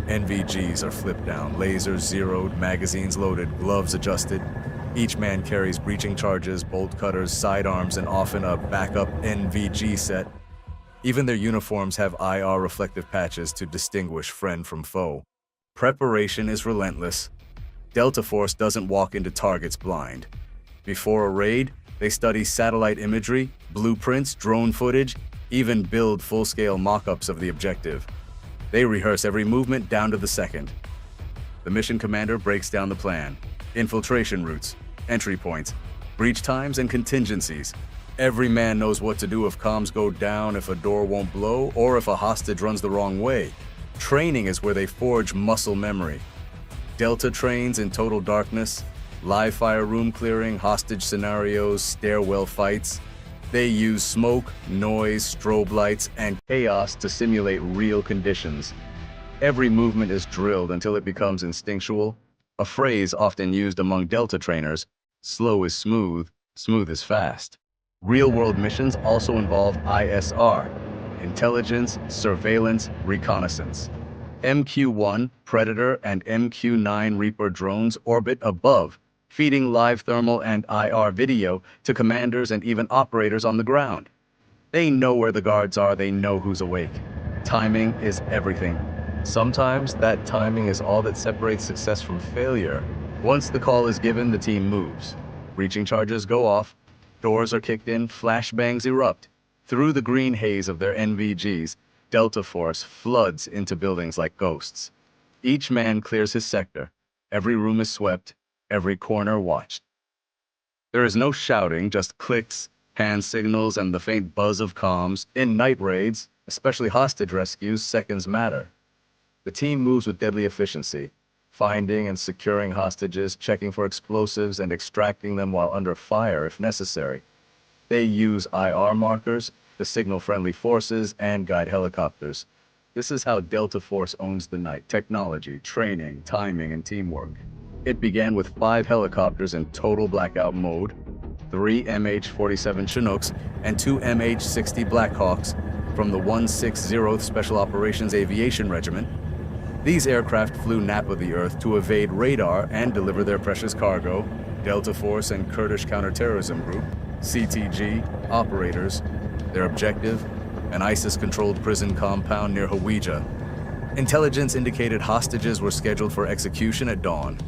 NVGs are flipped down, lasers zeroed, magazines loaded, gloves adjusted. Each man carries breaching charges, bolt cutters, sidearms, and often a backup NVG set. Even their uniforms have IR reflective patches to distinguish friend from foe. Preparation is relentless. Delta Force doesn't walk into targets blind. Before a raid, they study satellite imagery, blueprints, drone footage, even build full-scale mock-ups of the objective. They rehearse every movement down to the second. The mission commander breaks down the plan: infiltration routes, entry points, breach times, and contingencies. Every man knows what to do if comms go down, if a door won't blow, or if a hostage runs the wrong way. Training is where they forge muscle memory. Delta trains in total darkness, live fire room clearing, hostage scenarios, stairwell fights. They use smoke, noise, strobe lights, and chaos to simulate real conditions. Every movement is drilled until it becomes instinctual, a phrase often used among Delta trainers: slow is smooth, smooth is fast. Real-world missions also involve ISR, intelligence, surveillance, reconnaissance. MQ-1, Predator, and MQ-9 Reaper drones orbit above, feeding live thermal and IR video to commanders and even operators on the ground. They know where the guards are, they know who's awake. Timing is everything. Sometimes that timing is all that separates success from failure. Once the call is given, the team moves. Breaching charges go off, doors are kicked in, flashbangs erupt. Through the green haze of their NVGs, Delta Force floods into buildings like ghosts. Each man clears his sector. Every room is swept, every corner watched. There is no shouting, just clicks, hand signals, and the faint buzz of comms. In night raids, especially hostage rescues, seconds matter. The team moves with deadly efficiency, finding and securing hostages, checking for explosives, and extracting them while under fire if necessary. They use IR markers to signal friendly forces and guide helicopters. This is how Delta Force owns the night: technology, training, timing, and teamwork. It began with 5 helicopters in total blackout mode, 3 MH-47 Chinooks, and 2 MH-60 Blackhawks from the 160th Special Operations Aviation Regiment. These aircraft flew nap of the Earth to evade radar and deliver their precious cargo. Delta Force and Kurdish Counterterrorism Group, CTG, operators. Their objective, an ISIS-controlled prison compound near Hawija. Intelligence indicated hostages were scheduled for execution at dawn.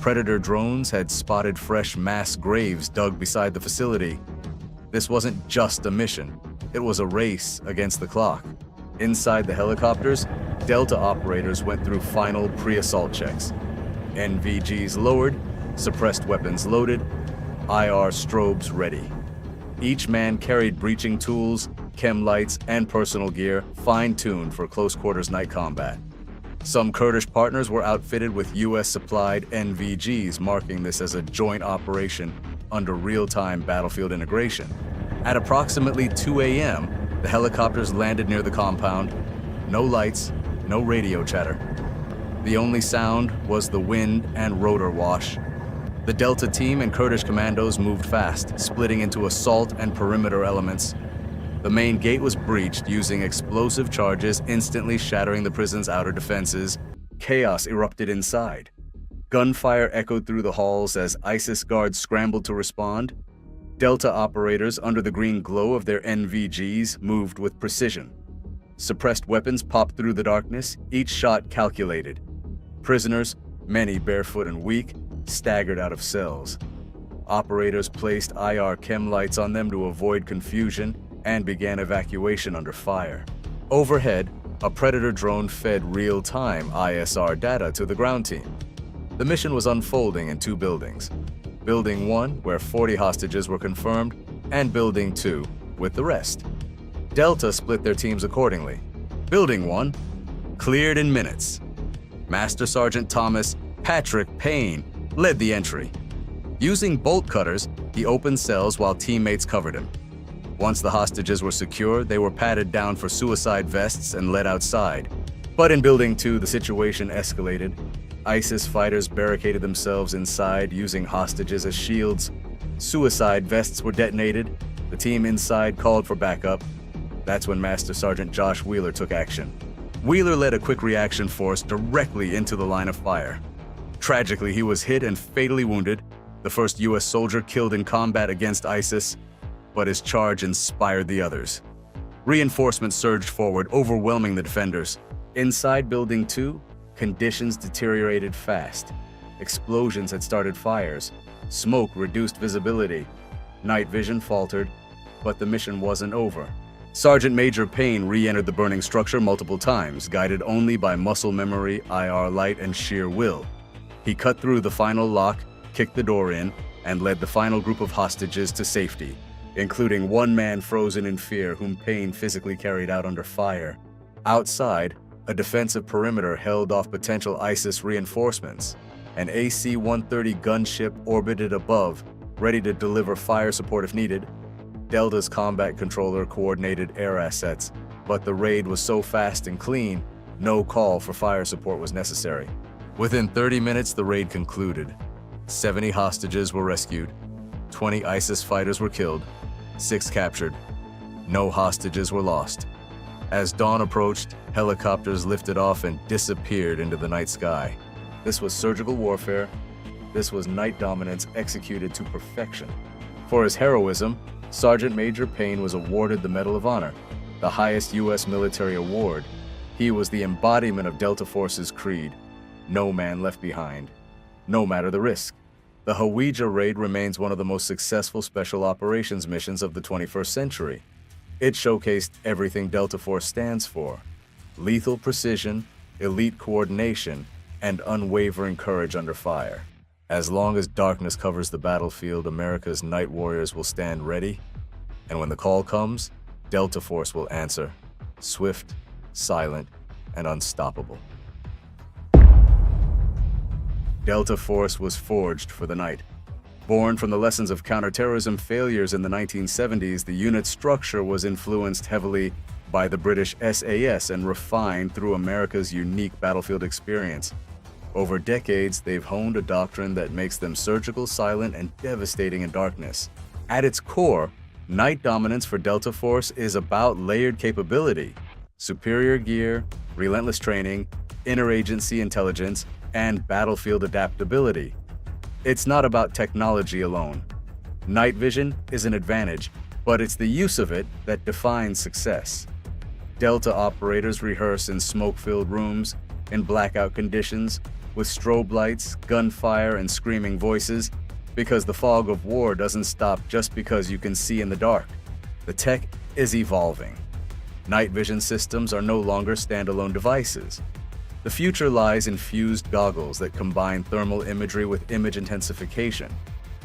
Predator drones had spotted fresh mass graves dug beside the facility. This wasn't just a mission, it was a race against the clock. Inside the helicopters, Delta operators went through final pre-assault checks. NVGs lowered, suppressed weapons loaded, IR strobes ready. Each man carried breaching tools, chem lights, and personal gear, fine-tuned for close-quarters night combat. Some Kurdish partners were outfitted with US-supplied NVGs, marking this as a joint operation under real-time battlefield integration. At approximately 2 a.m., the helicopters landed near the compound. No lights, no radio chatter. The only sound was the wind and rotor wash. The Delta team and Kurdish commandos moved fast, splitting into assault and perimeter elements. The main gate was breached using explosive charges, instantly shattering the prison's outer defenses. Chaos erupted inside. Gunfire echoed through the halls as ISIS guards scrambled to respond. Delta operators, under the green glow of their NVGs, moved with precision. Suppressed weapons popped through the darkness, each shot calculated. Prisoners, many barefoot and weak, staggered out of cells. Operators placed IR chem lights on them to avoid confusion and began evacuation under fire. Overhead, a Predator drone fed real-time ISR data to the ground team. The mission was unfolding in 2 buildings. Building 1, where 40 hostages were confirmed, and Building 2, with the rest. Delta split their teams accordingly. Building 1, cleared in minutes. Master Sergeant Thomas Patrick Payne led the entry. Using bolt cutters, he opened cells while teammates covered him. Once the hostages were secure, they were patted down for suicide vests and led outside. But in Building 2, the situation escalated. ISIS fighters barricaded themselves inside, using hostages as shields. Suicide vests were detonated. The team inside called for backup. That's when Master Sergeant Josh Wheeler took action. Wheeler led a quick reaction force directly into the line of fire. Tragically, he was hit and fatally wounded, the first U.S. soldier killed in combat against ISIS, but his charge inspired the others. Reinforcements surged forward, overwhelming the defenders. Inside Building 2, conditions deteriorated fast. Explosions had started fires. Smoke reduced visibility. Night vision faltered, but the mission wasn't over. Sergeant Major Payne re-entered the burning structure multiple times, guided only by muscle memory, IR light, and sheer will. He cut through the final lock, kicked the door in, and led the final group of hostages to safety, including one man frozen in fear whom Payne physically carried out under fire. Outside, a defensive perimeter held off potential ISIS reinforcements. An AC-130 gunship orbited above, ready to deliver fire support if needed. Delta's combat controller coordinated air assets, but the raid was so fast and clean, no call for fire support was necessary. Within 30 minutes, the raid concluded. 70 hostages were rescued, 20 ISIS fighters were killed, 6 captured. No hostages were lost. As dawn approached, helicopters lifted off and disappeared into the night sky. This was surgical warfare. This was night dominance executed to perfection. For his heroism, Sergeant Major Payne was awarded the Medal of Honor, the highest U.S. military award. He was the embodiment of Delta Force's creed: no man left behind, no matter the risk. The Hawija raid remains one of the most successful special operations missions of the 21st century. It showcased everything Delta Force stands for: lethal precision, elite coordination, and unwavering courage under fire. As long as darkness covers the battlefield, America's night warriors will stand ready, and when the call comes, Delta Force will answer, swift, silent, and unstoppable. Delta Force was forged for the night. Born from the lessons of counterterrorism failures in the 1970s, the unit's structure was influenced heavily by the British SAS and refined through America's unique battlefield experience. Over decades, they've honed a doctrine that makes them surgical, silent, and devastating in darkness. At its core, night dominance for Delta Force is about layered capability: superior gear, relentless training, interagency intelligence, and battlefield adaptability. It's not about technology alone. Night vision is an advantage, but it's the use of it that defines success. Delta operators rehearse in smoke-filled rooms, in blackout conditions, with strobe lights, gunfire, and screaming voices, because the fog of war doesn't stop just because you can see in the dark. The tech is evolving. Night vision systems are no longer standalone devices. The future lies in fused goggles that combine thermal imagery with image intensification,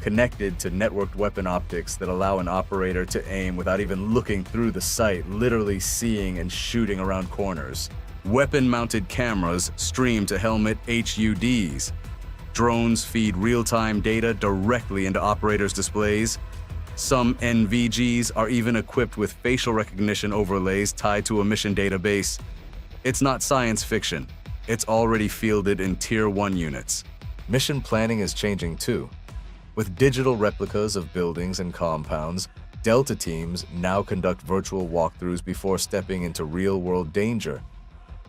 connected to networked weapon optics that allow an operator to aim without even looking through the sight, literally seeing and shooting around corners. Weapon-mounted cameras stream to helmet HUDs. Drones feed real-time data directly into operators' displays. Some NVGs are even equipped with facial recognition overlays tied to a mission database. It's not science fiction. It's already fielded in Tier 1 units. Mission planning is changing too. With digital replicas of buildings and compounds, Delta teams now conduct virtual walkthroughs before stepping into real-world danger.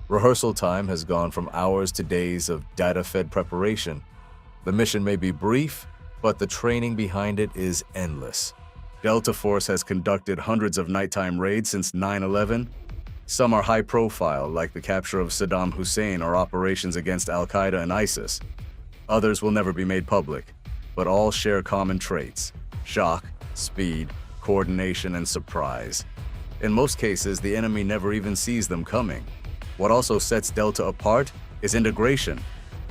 Rehearsal time has gone from hours to days of data-fed preparation. The mission may be brief, but the training behind it is endless. Delta Force has conducted hundreds of nighttime raids since 9/11. Some are high-profile, like the capture of Saddam Hussein or operations against Al-Qaeda and ISIS. Others will never be made public, but all share common traits: shock, speed, coordination, and surprise. In most cases, the enemy never even sees them coming. What also sets Delta apart is integration.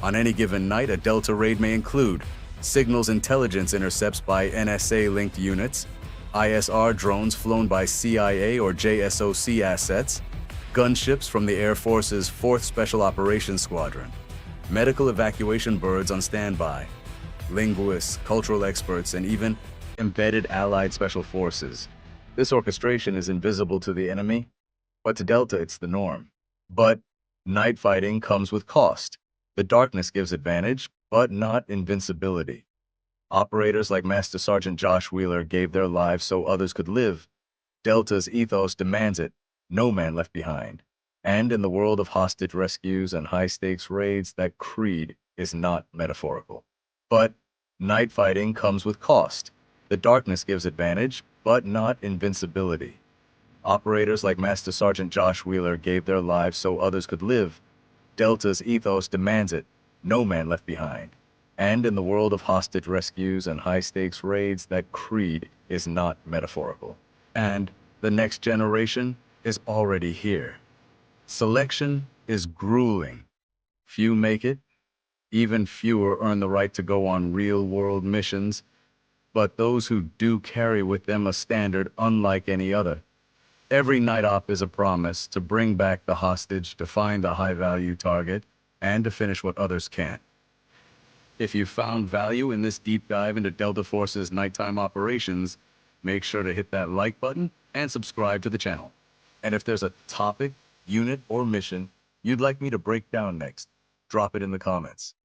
On any given night, a Delta raid may include signals intelligence intercepts by NSA-linked units, ISR drones flown by CIA or JSOC assets, gunships from the Air Force's 4th Special Operations Squadron, medical evacuation birds on standby, linguists, cultural experts, and even embedded allied special forces. This orchestration is invisible to the enemy, but to Delta it's the norm. But night fighting comes with cost. The darkness gives advantage, but not invincibility. Operators like Master Sergeant Josh Wheeler gave their lives so others could live. Delta's ethos demands it: no man left behind. And in the world of hostage rescues and high-stakes raids, that creed is not metaphorical. But night fighting comes with cost. The darkness gives advantage, but not invincibility. Operators like Master Sergeant Josh Wheeler gave their lives so others could live. Delta's ethos demands it: no man left behind. And in the world of hostage rescues and high-stakes raids, that creed is not metaphorical. And the next generation is already here. Selection is grueling. Few make it. Even fewer earn the right to go on real-world missions. But those who do carry with them a standard unlike any other. Every night op is a promise to bring back the hostage, to find the high-value target, and to finish what others can't. If you found value in this deep dive into Delta Force's nighttime operations, make sure to hit that like button and subscribe to the channel. And if there's a topic, unit, or mission you'd like me to break down next, drop it in the comments.